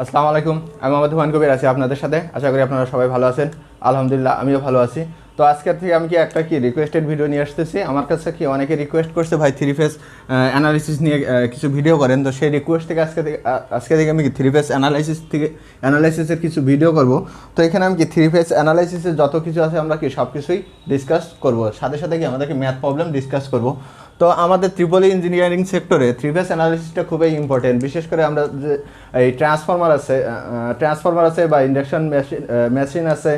আসসালামু আলাইকুম। আমি মোহাম্মদ হুমায়ুন কবির আছি আপনাদের সাথে। আশা করি আপনারা সবাই ভালো আছেন। আলহামদুলিল্লাহ আমিও ভালো আছি। তো আজকের থেকে আমি একটা রিকোয়েস্টেড ভিডিও নিয়ে আসতেছি। আমার কাছে অনেকে রিকোয়েস্ট করছে ভাই থ্রি ফেজ অ্যানালাইসিস নিয়ে কিছু ভিডিও করেন। তো সেই রিকোয়েস্ট থেকে আজকে থেকে আমি থ্রি ফেজ অ্যানালাইসিসের কিছু ভিডিও করব। তো এখানে আমি থ্রি ফেজ অ্যানালাইসিসের যত কিছু আছে আমরা সব কিছুই ডিসকাস করব, সাথে সাথে আমাদেরকে ম্যাথ প্রবলেম ডিসকাস করব। তো আমাদের ত্রিপলি ইঞ্জিনিয়ারিং সেক্টরে থ্রি ফেজ অ্যানালিসিসটা খুবই ইম্পর্টেন্ট। বিশেষ করে আমরা যে এই ট্রান্সফরমার আছে বা ইন্ডাকশন মেশিন আছে,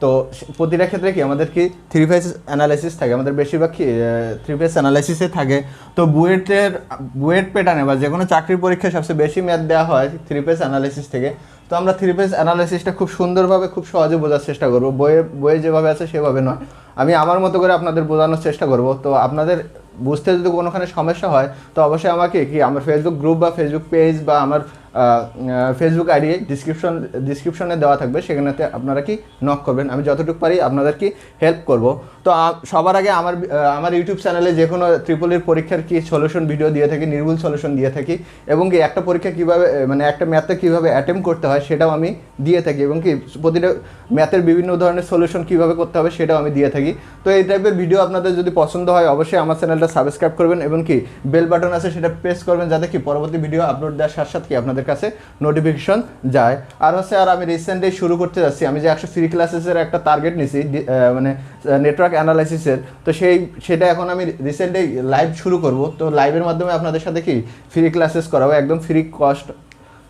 তো প্রতিটা ক্ষেত্রে আমাদের থ্রি ফেজ অ্যানালাইসিস থাকে, আমাদের বেশিরভাগ থ্রি ফেজ অ্যানালাইসিসে থাকে। তো বুয়েট প্যাটার্নে বা যে কোনো চাকরির পরীক্ষায় সবচেয়ে বেশি ম্যাথ দেওয়া হয় থ্রি ফেজ অ্যানালাইসিস থেকে। তো আমরা থ্রি ফেজ অ্যানালাইসিসটা খুব সুন্দরভাবে খুব সহজে বোঝার চেষ্টা করব। বইয়ে যেভাবে আছে সেভাবে নয়, আমি আমার মতো করে আপনাদের বোঝানোর চেষ্টা করব। তো আপনাদের বুঝতে যদি কোনোখানে সমস্যা হয় তো অবশ্যই আমাকে আমার ফেসবুক গ্রুপ বা ফেসবুক পেজ বা আমার ফেসবুক আইডি ডিসক্রিপশনে দেওয়া থাকবে, সেখানেতে আপনারা নক করবেন। আমি যতটুকু পারি আপনাদের হেল্প করব। তো সবার আগে আমার ইউটিউব চ্যানেলে যে কোনো ট্রিপলির পরীক্ষার সলিউশন ভিডিও দিয়ে থাকি, নির্ভুল সলিউশন দিয়ে থাকি, এবং একটা পরীক্ষা কীভাবে একটা ম্যাথে কীভাবে অ্যাটেম্প করতে হয় সেটাও আমি দিয়ে থাকি, এবং প্রতিটা ম্যাথের বিভিন্ন ধরনের সলিউশন কীভাবে করতে হবে সেটাও আমি দিয়ে থাকি। তো এই টাইপের ভিডিও আপনাদের যদি পছন্দ হয় অবশ্যই আমার চ্যানেলটা সাবস্ক্রাইব করবেন, এবং বেল বাটন আছে সেটা প্রেস করবেন, যাতে পরবর্তী ভিডিও আপলোড দেওয়ার সাথে সাথে আপনাদের কাছে নোটিফিকেশন যায়। আর আমি রিসেন্টলি শুরু করতে যাচ্ছি, আমি যে 100 ফ্রি ক্লাসেসের একটা টার্গেট নিছি মানে নেটওয়ার্ক অ্যানালাইসিসের। তো সেটা এখন আমি রিসেন্টলি লাইভ শুরু করব। তো লাইভের মাধ্যমে আপনাদের সাথে ফ্রি ক্লাসেস করাবো, একদম ফ্রি কস্ট।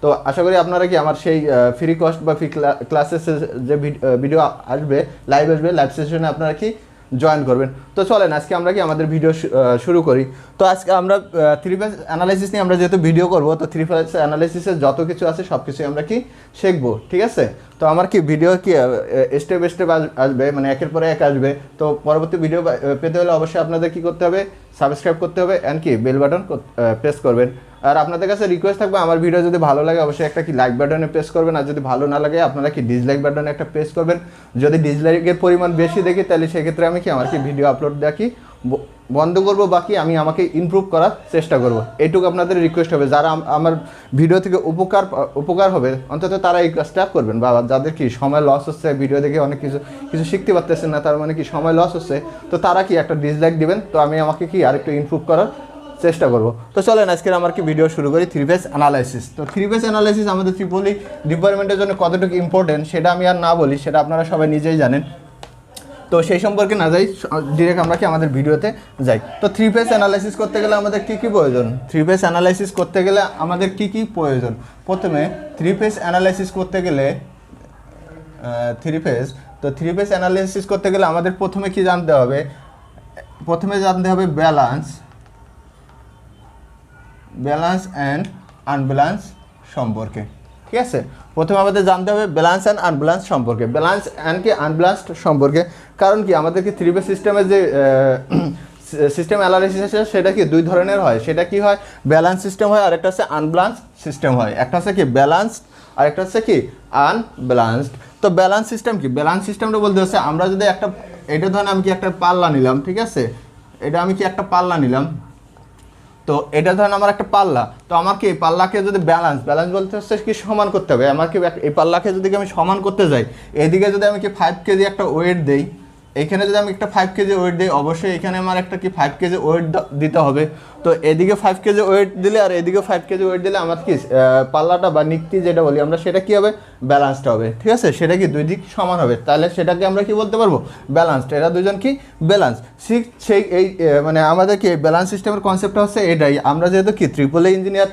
তো আশা করি আপনারা আমার সেই ফ্রি কস্ট বা ফ্রি ক্লাসেসের যে ভিডিও আসবে, লাইভ সেশনে আপনারা জয়েন করবেন। তো চলেন আজকে আমরা আমাদের ভিডিও শুরু করি। তো আজকে আমরা থ্রি ফেজ অ্যানালাইসিস নিয়ে আমরা যেহেতু ভিডিও করব, তো থ্রি ফেজ অ্যানালাইসিসের যত কিছু আছে সব কিছুই আমরা শিখবো, ঠিক আছে? তো আমার ভিডিও স্টেপ স্টেপ আসবে, মানে একের পরে এক আসবে। তো পরবর্তী ভিডিও পেতে হলে অবশ্যই আপনাদের করতে হবে, সাবস্ক্রাইব করতে হবে, অ্যান্ড বেল বাটন প্রেস করবেন। আর আপনাদের কাছে রিকোয়েস্ট থাকবে, আমার ভিডিও যদি ভালো লাগে অবশ্যই একটা লাইক বাটনে প্রেস করবেন, আর যদি ভালো না লাগে আপনারা ডিসলাইক বাটনে একটা প্রেস করবেন। যদি ডিসলাইকের পরিমাণ বেশি দেখি তাহলে সেক্ষেত্রে আমি আমার ভিডিও আপলোড দেওয়া বন্ধ করবো, বাকি আমি আমাকে ইমপ্রুভ করার চেষ্টা করব। এইটুকু আপনাদের রিকোয়েস্ট হবে। যারা আমার ভিডিও থেকে উপকার হবে অন্তত তারা এই কাজটা করবেন, বা যাদের সময় লস হচ্ছে, ভিডিও দেখে অনেক কিছু শিখতে পারতেছেন না, তার মানে সময় লস হচ্ছে, তো তারা একটা ডিসলাইক দিবেন। তো আমি আমাকে আরেকটু ইমপ্রুভ করার চেষ্টা করব। তো চলেন আজকের আমার ভিডিও শুরু করি। Three phase analysis. তো থ্রি ফেজ অ্যানালাইসিস আমাদের ত্রিপলি ডিপার্টমেন্টের জন্য কতটুকু ইম্পর্টেন্ট সেটা আমি আর না বলি, সেটা আপনারা সবাই নিজেই জানেন। তো সেই সম্পর্কে না যাই, ডিরেক্ট আমরা আমাদের ভিডিওতে যাই। তো থ্রি ফেজ অ্যানালাইসিস করতে গেলে আমাদের কী প্রয়োজন? থ্রি ফেজ অ্যানালাইসিস করতে গেলে আমাদের কী প্রয়োজন? প্রথমে থ্রি ফেজ অ্যানালাইসিস করতে গেলে থ্রি ফেজ অ্যানালাইসিস করতে গেলে আমাদের প্রথমে জানতে হবে? প্রথমে জানতে হবে ব্যালেন্স অ্যান্ড আনব্যালেন্স সম্পর্কে, ঠিক আছে? প্রথমে আমাদের জানতে হবে ব্যালেন্স অ্যান্ড আনব্যালেন্স সম্পর্কে, ব্যালেন্স অ্যান্ড আনব্যালেন্সড সম্পর্কে। কারণ আমাদের থ্রি ফেজ সিস্টেমের যে সিস্টেম অ্যানালাইসিস আছে সেটা দুই ধরনের হয়। সেটা হয় ব্যালেন্স সিস্টেম হয়, আর একটা হচ্ছে আনব্যালেন্স সিস্টেম হয়। একটা হচ্ছে ব্যালেন্স, আর একটা হচ্ছে আনব্যালেন্সড। তো ব্যালেন্স সিস্টেম ব্যালেন্স সিস্টেমটা বলতে হচ্ছে আমরা যদি এটা ধরেন আমি একটা পাল্লা নিলাম, ঠিক আছে? এটা আমি একটা পাল্লা নিলাম। তো এটা ধরেন আমার একটা পাল্লা, তো আমার পাল্লাকে যদি ব্যালেন্স বলতে হচ্ছে সমান করতে হবে। আমার এই পাল্লাকে যদি আমি সমান করতে যাই, এদিকে যদি আমি 5 কেজি একটা ওয়েট দেই, এইখানে যদি আমি একটা 5 কেজি ওয়েট দিই, অবশ্যই এখানে আমার একটা 5 কেজি ওয়েট দিতে হবে। তো এদিকে 5 কেজি ওয়েট দিলে আর এদিকে 5 কেজি ওয়েট দিলে আমার পাল্লাটা বা নিকটি যেটা বলি আমরা, সেটা হবে ব্যালেন্সড হবে, ঠিক আছে? সেটা দুই দিক সমান হবে, তাহলে সেটাকে আমরা বলতে পারবো ব্যালেন্সড। এরা দুজন ব্যালেন্স। সেই মানে আমাদের ব্যালেন্স সিস্টেমের কনসেপ্টটা হচ্ছে এটাই। আমরা যেহেতু ট্রিপল ইঞ্জিনিয়ার,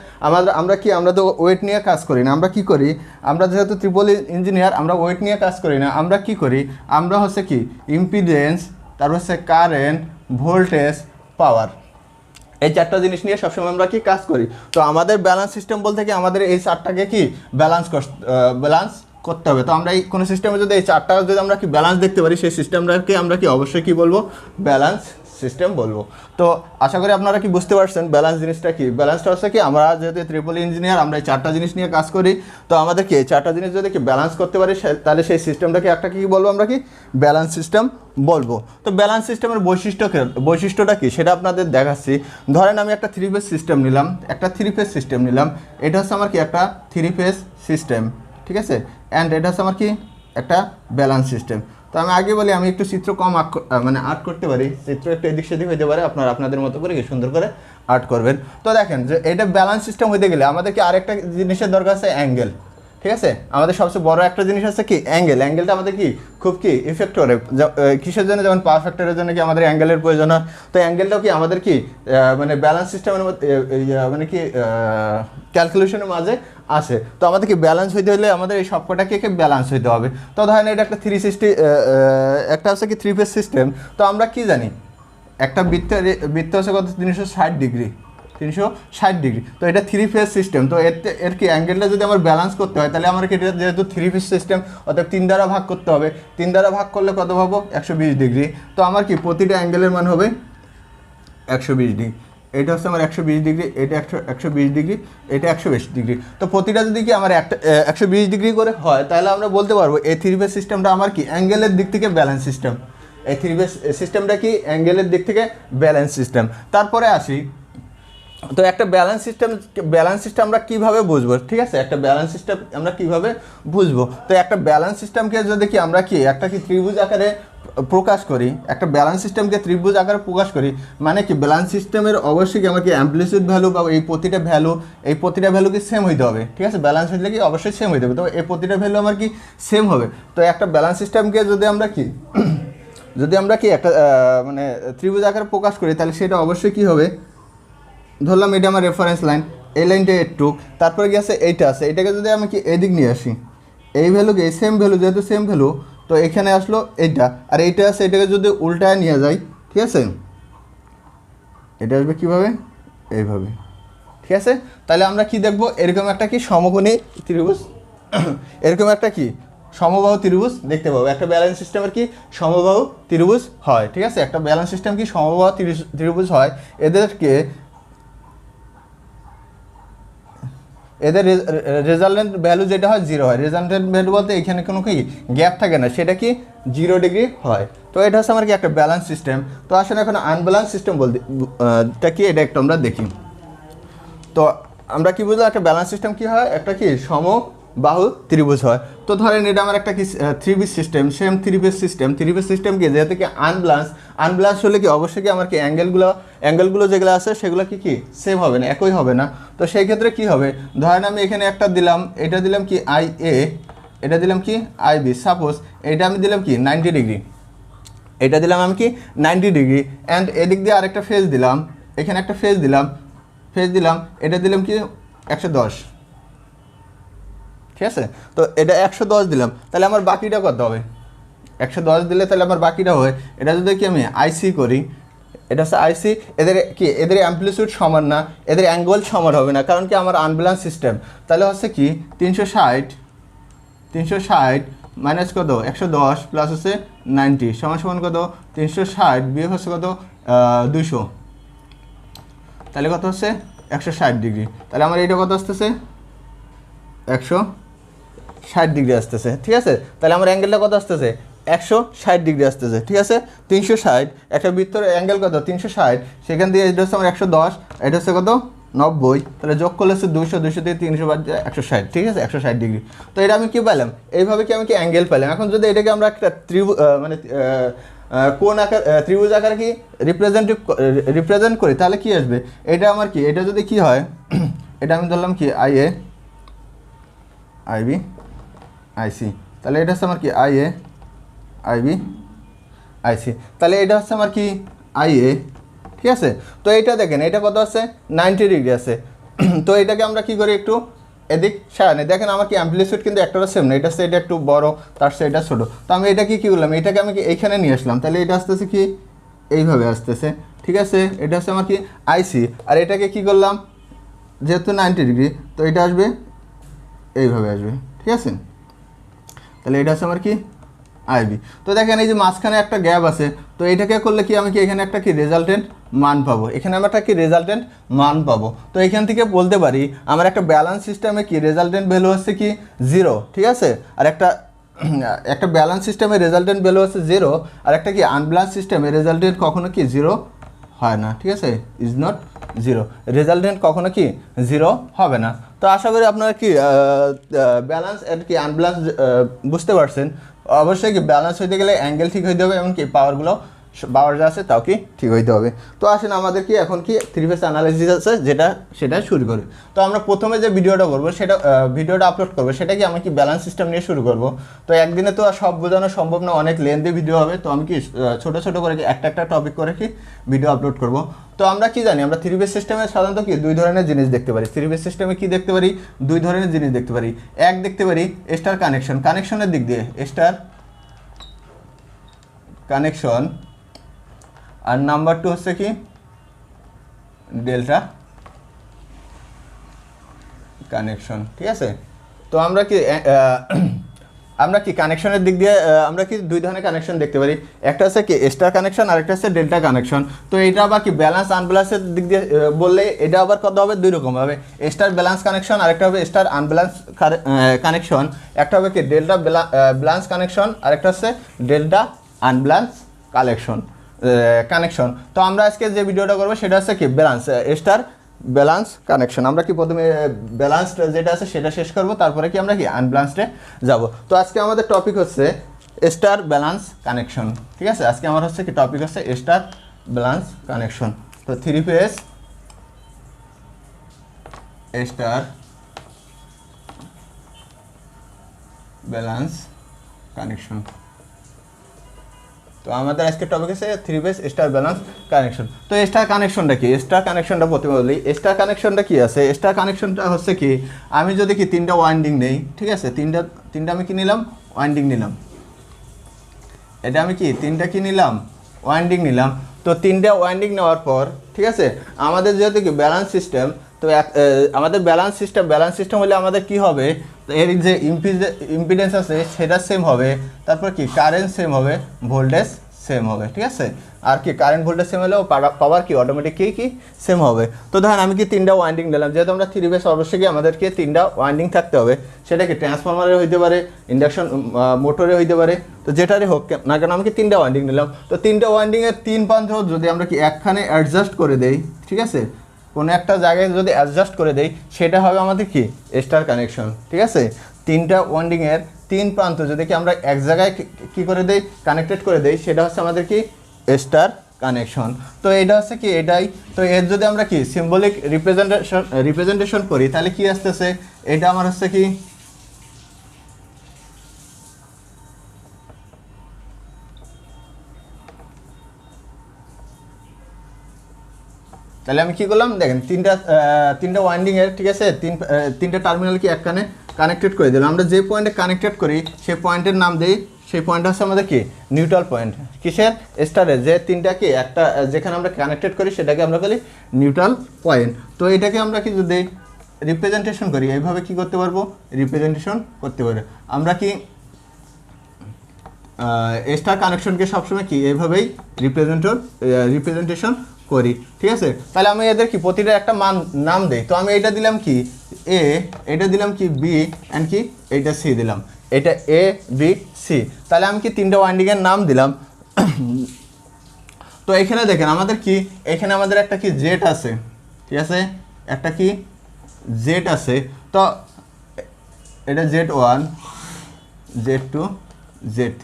আমরা তো ওয়েট নিয়ে কাজ করি না। আমরা করি? আমরা যেহেতু ট্রিপল ইঞ্জিনিয়ার, আমরা ওয়েট নিয়ে কাজ করি না। আমরা করি? আমরা হচ্ছে ইম্পিডেন্স, তারপর হচ্ছে কারেন্ট, ভোল্টেজ, পাওয়ার, এই চারটা জিনিস নিয়ে সবসময় আমরা কাজ করি। তো আমাদের ব্যালেন্স সিস্টেম বলতে আমাদের এই চারটাকে ব্যালেন্স করতে হবে। তো আমরা এই কোনো সিস্টেমে যদি এই চারটা যদি আমরা ব্যালেন্স দেখতে পারি, সেই সিস্টেমটাকে আমরা অবশ্যই বলবো ব্যালেন্স সিস্টেম বলবো। তো আশা করি আপনারা কি বুঝতে পারছেন ব্যালেন্স জিনিসটা কি। ব্যালেন্সটা হচ্ছে কি, আমরা যেহেতু ট্রিপল ইঞ্জিনিয়ার, আমরা এই 4টা জিনিস নিয়ে কাজ করি। তো আমাদেরকে এই 4টা জিনিস যদি কি ব্যালেন্স করতে পারি, তাহলে সেই সিস্টেমটাকে একটা কি বলবো আমরা, কি ব্যালেন্স সিস্টেম বলবো। তো ব্যালেন্স সিস্টেমের বৈশিষ্ট্যটা কি সেটা আপনাদের দেখাচ্ছি। ধরেন আমি একটা 3 ফেজ সিস্টেম নিলাম, এটা হচ্ছে আমার কি একটা 3 ফেজ সিস্টেম, ঠিক আছে। অ্যান্ড এটা হচ্ছে আমার কি একটা ব্যালেন্স সিস্টেম। তো আমি আগে বলি, আমি একটু চিত্র কম আর্ট করতে পারি, চিত্র একটু এদিক সেদিক হইতে পারে, আপনারা আপনাদের মতো করে কি সুন্দর করে আর্ট করবেন। তো দেখেন যে এটা ব্যালেন্স সিস্টেম হইতে গেলে আমাদেরকে আরেকটা জিনিসের দরকার আছে, অ্যাঙ্গেল, ঠিক আছে। আমাদের সবচেয়ে বড় একটা জিনিস আছে কি অ্যাঙ্গেলটা আমাদের কি খুব কি ইফেক্ট করে কিসের জন্য, যেমন পাওয়ার ফ্যাক্টরের জন্য কি আমাদের অ্যাঙ্গেলের প্রয়োজন হয়। তো অ্যাঙ্গেলটাও কি আমাদের কি মানে ব্যালেন্স সিস্টেমের মধ্যে মানে কি ক্যালকুলেশনের মাঝে আসে। তো আমাদের কি ব্যালেন্স হইতে হলে আমাদের এই সবকটাকে ব্যালেন্স হইতে হবে। তো ধরেন এটা একটা 360 একটা হচ্ছে কি 3 ফেজ সিস্টেম। তো আমরা কি জানি, একটা বৃত্ত হচ্ছে কত 360 ডিগ্রি, 360 ডিগ্রি। তো এটা 3 ফেজ সিস্টেম। তো এর কি অ্যাঙ্গেলটা যদি আমার ব্যালেন্স করতে হয়, তাহলে আমার কি এটা যেহেতু 3 ফেজ সিস্টেম, অর্থাৎ 3 দ্বারা ভাগ করতে হবে। 3 দ্বারা ভাগ করলে কত পাবো, 120 ডিগ্রি। তো আমার কি প্রতিটা অ্যাঙ্গেলের মান হবে 120 ডিগ্রি। এটা হচ্ছে আমার 120 ডিগ্রি, এটা 120 ডিগ্রি, এটা 120 ডিগ্রি। তো প্রতিটা যদি কি আমার 120 ডিগ্রি করে হয়, তাহলে আমরা বলতে পারবো এই 3 ফেজ সিস্টেমটা আমার কি অ্যাঙ্গেলের দিক থেকে ব্যালেন্স সিস্টেম। এই 3 ফেজ সিস্টেমটা কি অ্যাঙ্গেলের দিক থেকে ব্যালেন্স সিস্টেম। তারপরে আসি, তো একটা ব্যালেন্স সিস্টেম আমরা কীভাবে বুঝবো, ঠিক আছে। একটা ব্যালেন্স সিস্টেম আমরা কীভাবে বুঝবো, তো একটা ব্যালেন্স সিস্টেমকে যদি কি আমরা কি একটা কি ত্রিভুজ আকারে প্রকাশ করি, একটা ব্যালেন্স সিস্টেমকে ত্রিভুজ আকারে প্রকাশ করি, মানে কি ব্যালেন্স সিস্টেমের অবশ্যই কি আমাকে অ্যাম্পলিটিউড ভ্যালু বা এই প্রতিটা ভ্যালু কি সেম হইতে হবে, ঠিক আছে। ব্যালেন্স হইলে কি অবশ্যই সেম হইতে হবে। তো এই প্রতিটা ভ্যালু আমার কি সেম হবে। তো একটা ব্যালেন্স সিস্টেমকে যদি আমরা কি একটা মানে ত্রিভুজ আকারে প্রকাশ করি, তাহলে সেটা অবশ্যই কি হবে, ধরলাম এটা আমার রেফারেন্স লাইন, এই লাইনটা একটু, তারপরে কি আছে এইটা আছে, এটাকে যদি আমি কি এদিক নিয়ে আসি, এই ভ্যালুকে সেম ভ্যালু, যেহেতু সেম ভ্যালু, তো এখানে আসলো এইটা, আর এইটা আছে, এটাকে যদি উল্টায় নিয়ে যাই, ঠিক আছে, এটা আসবে কীভাবে, এইভাবে, ঠিক আছে। তাহলে আমরা কি দেখব, এরকম একটা কি সমকোণী ত্রিভুজ এরকম একটা কি সমবাহু ত্রিভুজ দেখতে পাবো। একটা ব্যালেন্স সিস্টেমের কি সমবাহু ত্রিভুজ হয়, ঠিক আছে। একটা ব্যালেন্স সিস্টেম কি সমবাহু ত্রিভুজ হয়। এদের রেজাল্টেন্ট ভ্যালু যেটা হয় 0 হয়। রেজাল্টেন্ট ভ্যালু বলতে এখানে কোনো কি গ্যাপ থাকে না, সেটা কি 0 ডিগ্রি হয়। তো এটা হচ্ছে আমার কি একটা ব্যালেন্স সিস্টেম। তো আসলে এখন আনব্যালেন্স সিস্টেম বলতে এটা কি, এটা একটু আমরা দেখি। তো আমরা কি বুঝলাম, একটা ব্যালেন্স সিস্টেম কি হয়, একটা কি সমবাহু ত্রিভুজ হয়। তো ধরেন এটা আমার একটা কি 3 phase system, same 3 phase system কি যেহেতু কি আনব্যালেন্স হলে কি অবশ্যই কি আমার কি অ্যাঙ্গেলগুলো যেগুলো আছে সেগুলো কি সেম হবে না, একই হবে না। তো সেই ক্ষেত্রে কি হবে, ধরেন আমি এখানে একটা দিলাম, এটা দিলাম কি IA, এটা দিলাম কি IB, সাপোজ এটা আমি দিলাম কি 90 ডিগ্রি, এটা দিলাম আমি কি 90 ডিগ্রি। অ্যান্ড এদিক দিয়ে আরেকটা ফেজ দিলাম, এখানে একটা ফেজ দিলাম, এটা দিলাম কি 110, ঠিক আছে। তো এটা 110 দিলাম, তাহলে আমার বাকিটা কত হবে, 110 দিলে তাহলে আমার বাকিটা হয়, এটা যদি কি আমি IC করি, এটা হচ্ছে IC, এদের অ্যাম্পলিটিউড সমান না, এদের অ্যাঙ্গেল সমান হবে না, কারণ কি আমার আনব্যালেন্স সিস্টেম। তাহলে হচ্ছে কি 360 মাইনাস কত 110 প্লাস হচ্ছে 90 সমান কত 360 বিয়োগ হচ্ছে কত 200, তাহলে কত হচ্ছে 160 ডিগ্রি। তাহলে আমার এইটা কত আসতেছে 160 ডিগ্রি আসতেছে, ঠিক আছে। তাহলে আমার অ্যাঙ্গেলটা কত আসতেছে 160 ডিগ্রি আসতেছে, ঠিক আছে। 360 একটা বৃত্তের অ্যাঙ্গেল কত 360, সেখান দিয়ে এটা হচ্ছে আমার 110, এটা হচ্ছে কত 90, তাহলে যোগ করলে হচ্ছে 200 থেকে 300 বাদ 160, ঠিক আছে, 160 ডিগ্রি। তো এটা আমি কি পেলাম, এইভাবে কি আমি কি অ্যাঙ্গেল পেলাম। এখন যদি এটাকে আমরা একটা মানে কোন আকার ত্রিভুজ আকারে কি রিপ্রেজেন্ট করি, তাহলে কি আসবে, এটা আমার কি, এটা যদি কি হয় এটা আমি ধরলাম কি IA IB IC, তাহলে এটা হচ্ছে আমার কি IA IB IC, তাহলে এটা হচ্ছে আমার কি IA, ঠিক আছে। তো এইটা দেখেন, এটা কত আছে 90 ডিগ্রি আছে। তো এটাকে আমরা কি করি, একটু এদিক সারানি, দেখেন আমার কি অ্যাম্পলিটিউড কিন্তু একটা সেম না, এটা হচ্ছে এটা একটু বড়, তার চেয়ে এটা ছোটো। তো আমি এটা কি করলাম, এটাকে আমি কি এইখানে নিয়ে আসলাম, তাহলে এটা আসতেছে কি এইভাবে আসতেছে, ঠিক আছে। এটা হচ্ছে আমার কি IC, আর এটাকে কি করলাম, যেহেতু 90 ডিগ্রি, তো এটা আসবে এইভাবে আসবে, ঠিক আছে। তাহলে এটা হচ্ছে আমার কি আইবি। তো দেখেন এই যে মাঝখানে একটা গ্যাপ আছে, তো এটাকে করলে কি আমি কি এখানে একটা কি রেজাল্টেন্ট মান পাবো, এখানে আমরা একটা কি রেজাল্টেন্ট মান পাবো। তো এখান থেকে বলতে পারি আমার একটা ব্যালেন্স সিস্টেমে কি রেজাল্টেন্ট ভ্যালু হচ্ছে কি 0, ঠিক আছে। আর একটা ব্যালেন্স সিস্টেমের রেজাল্টেন্ট ভ্যালু হচ্ছে 0, আর একটা কি আনব্যালেন্স সিস্টেমের রেজাল্টেন্ট কখনো কি 0 হয় না, ঠিক আছে, ইজ নট 0, রেজাল্টেন্ট কখনো কি 0 হবে না। তো আশা করি আপনারা কি ব্যালেন্স আর কি আনব্যালেন্স বুঝতে পারছেন। অবশ্যই কি ব্যালেন্স হইতে গেলে অ্যাঙ্গেল ঠিক হইতে হবে, এমনকি পাওয়ার যা আছে তাও কি ঠিক হইতে হবে। তো আসেন আমাদের কি এখন কি থ্রি ফেজ অ্যানালাইসিস আছে সেটা শুরু করি। তো আমরা প্রথমে যে ভিডিওটা করবো ভিডিওটা আপলোড করবো সেটা কি আমি কি ব্যালেন্স সিস্টেম নিয়ে শুরু করব। তো একদিনে তো আর সব বোঝানো সম্ভব না, অনেক লেন্থি ভিডিও হবে। তো আমি কি ছোটো ছোটো করে কি একটা টপিক করে কি ভিডিও আপলোড করব। তো আমরা কি জানি, আমরা থ্রি ফেজ সিস্টেমে সাধারণত কি দুই ধরনের জিনিস দেখতে পারি। থ্রি ফেজ সিস্টেমে কি দেখতে পারি, দুই ধরনের জিনিস দেখতে পারি। এক দেখতে পারি স্টার কানেকশনের দিক দিয়ে স্টার কানেকশন, আর নাম্বার 2 হচ্ছে কি ডেল্টা কানেকশন, ঠিক আছে। তো আমরা কি কানেকশনের দিক দিয়ে আমরা কি দুই ধরনের কানেকশন দেখতে পারি, একটা হচ্ছে কি স্টার কানেকশন আর একটা হচ্ছে ডেল্টা কানেকশন। তো এটা আবার কি ব্যালেন্স আনব্যালেন্সের দিক দিয়ে বললে এটা আবার কত হবে, দুই রকম হবে, স্টার ব্যালেন্স কানেকশন আর একটা হবে স্টার আনব্যালেন্স কানেকশন। একটা হবে কি ডেল্টা ব্যালেন্স কানেকশন আর একটা হচ্ছে ডেল্টা আনব্যালেন্স কানেকশন। তো আমরা আজকে যে ভিডিওটা করবো সেটা হচ্ছে কি ব্যালেন্স স্টার ব্যালেন্স কানেকশন। আমরা কি প্রথমে ব্যালেন্সড যেটা আছে সেটা শেষ করব, তারপরে কি আমরা কি আনব্যালেন্সডে যাব। তো আজকে আমাদের টপিক হচ্ছে স্টার ব্যালেন্স কানেকশন, ঠিক আছে। আজকে আমার হচ্ছে কি টপিক হচ্ছে স্টার ব্যালেন্স কানেকশন। তো three phase star balance connection. তো আমাদের আজকে টপিক আছে three phase star balance connection. তো স্টার কানেকশনটা কি, স্টার কানেকশনটা প্রথমে বলি। স্টার কানেকশনটা কি আছে, স্টার কানেকশনটা হচ্ছে কি আমি যদি কি তিনটা ওয়াইন্ডিং নেই, ঠিক আছে, তিনটা আমি কি নিলাম, ওয়াইন্ডিং নিলাম। এটা আমি কি তিনটা কি নিলাম, ওয়াইন্ডিং নিলাম। তো তিনটা ওয়াইন্ডিং নেওয়ার পর, ঠিক আছে, আমাদের যেহেতু কি ব্যালেন্স সিস্টেম, তো আমাদের ব্যালেন্স সিস্টেম হলে আমাদের কি হবে, তো এর যে ইম্পিডেন্স আছে সেটা সেম হবে, তারপর কি কারেন্ট সেম হবে, ভোল্টেজ সেম হবে, ঠিক আছে। আর কি কারেন্ট ভোল্টেজ সেম হলেও পাওয়ার কি অটোমেটিক কি সেম হবে। তো ধরেন আমি কি তিনটা ওয়াইন্ডিং দিলাম, যেহেতু আমরা থ্রি ফেজ অবশ্যই আমাদেরকে তিনটা ওয়াইন্ডিং থাকতে হবে। সেটা কি ট্রান্সফরমারে হইতে পারে, ইন্ডাকশন মোটরে হইতে পারে, তো যেটারই হোক না কেন আমি কি তিনটা ওয়াইন্ডিং নিলাম। তো তিনটা ওয়াইন্ডিংয়ের তিন প্রান্ত যদি আমরা কি একখানে অ্যাডজাস্ট করে দেই, ঠিক আছে, কোনো একটা জায়গায় যদি অ্যাডজাস্ট করে দেই সেটা হবে আমাদের কি স্টার কানেকশন, ঠিক আছে। তিনটা ওয়াইন্ডিংয়ের তিন প্রান্ত যদি কি আমরা এক জায়গায় কি করে দেই, কানেক্টেড করে দেই, সেটা হচ্ছে আমাদের কি স্টার কানেকশন। তো এটা হচ্ছে কি এটাই। তো এর যদি আমরা কি সিম্বলিক রিপ্রেজেন্টেশন করি তাহলে কি আসতেছে, এটা আমার হচ্ছে কি তাহলে আমি কি করলাম দেখেন, তিনটা ওয়াইন্ডিংয়ের, ঠিক আছে, তিনটা টার্মিনাল কি একখানে কানেক্টেড করে দিলাম। আমরা যে পয়েন্টে কানেক্টেড করি সেই পয়েন্টের নাম দিই, সেই পয়েন্ট হচ্ছে আমাদের কি নিউট্রাল পয়েন্ট। কিসের, স্টারের যে তিনটা কি একটা যেখানে আমরা কানেক্টেড করি সেটাকে আমরা বলি নিউট্রাল পয়েন্ট। তো এটাকে আমরা কি যদি রিপ্রেজেন্টেশন করি এইভাবে কি করতে পারবো, রিপ্রেজেন্টেশন করতে পারবো। আমরা কি স্টার কানেকশনকে সবসময় কি এইভাবেই রিপ্রেজেন্টেশন করি, ঠিক আছে। তাহলে আমি এদের কি প্রতিটা একটা নাম দেই। তো আমি এটা দিলাম কি এ, এটা দিলাম কি বি, অ্যান্ড কি এইটা সি দিলাম, এটা এ বি সি। তাহলে আমি কি তিনটা ওয়াইন্ডিংয়ের নাম দিলাম। তো এখানে দেখেন আমাদের কি এখানে আমাদের একটা কি জেড আছে, ঠিক আছে, একটা কি জেড আছে। তো এটা Z1 Z2 Z3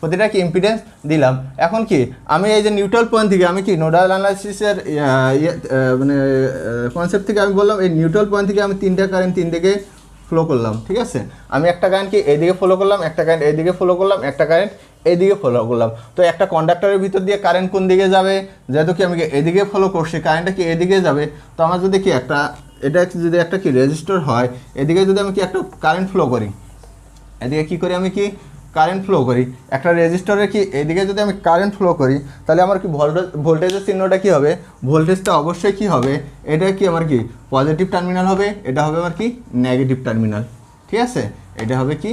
প্রতিটা কি ইম্পিডেন্স দিলাম। এখন কি আমি এই যে নিউট্রাল পয়েন্ট থেকে আমি কি নোডাল অ্যানালাইসিসের মানে কনসেপ্ট থেকে আমি বললাম এই নিউট্রাল পয়েন্ট থেকে আমি তিনটা কারেন্ট তিন দিকে ফ্লো করলাম, ঠিক আছে। আমি একটা কারেন্ট কি এইদিকে ফলো করলাম, একটা কারেন্ট এইদিকে ফলো করলাম, একটা কারেন্ট এইদিকে ফলো করলাম। তো একটা কন্ডাক্টরের ভিতর দিয়ে কারেন্ট কোন দিকে যাবে, যেহেতু কি আমি এদিকে ফলো করছি কারেন্টটা কি এদিকে যাবে। তো আমার যদি কি এটা যদি একটা কি রেজিস্টর হয়, এদিকে যদি আমি কি একটা কারেন্ট ফ্লো করি, এদিকে কি করি আমি কি কারেন্ট ফ্লো করি, একটা রেজিস্টরের কি এদিকে যদি আমি কারেন্ট ফ্লো করি তাহলে আমার কি ভোল্টেজের চিহ্নটা কি হবে, ভোল্টেজটা অবশ্যই কি হবে, এটা কি আমার কি পজিটিভ টার্মিনাল হবে, এটা হবে আমার কি নেগেটিভ টার্মিনাল, ঠিক আছে, এটা হবে কি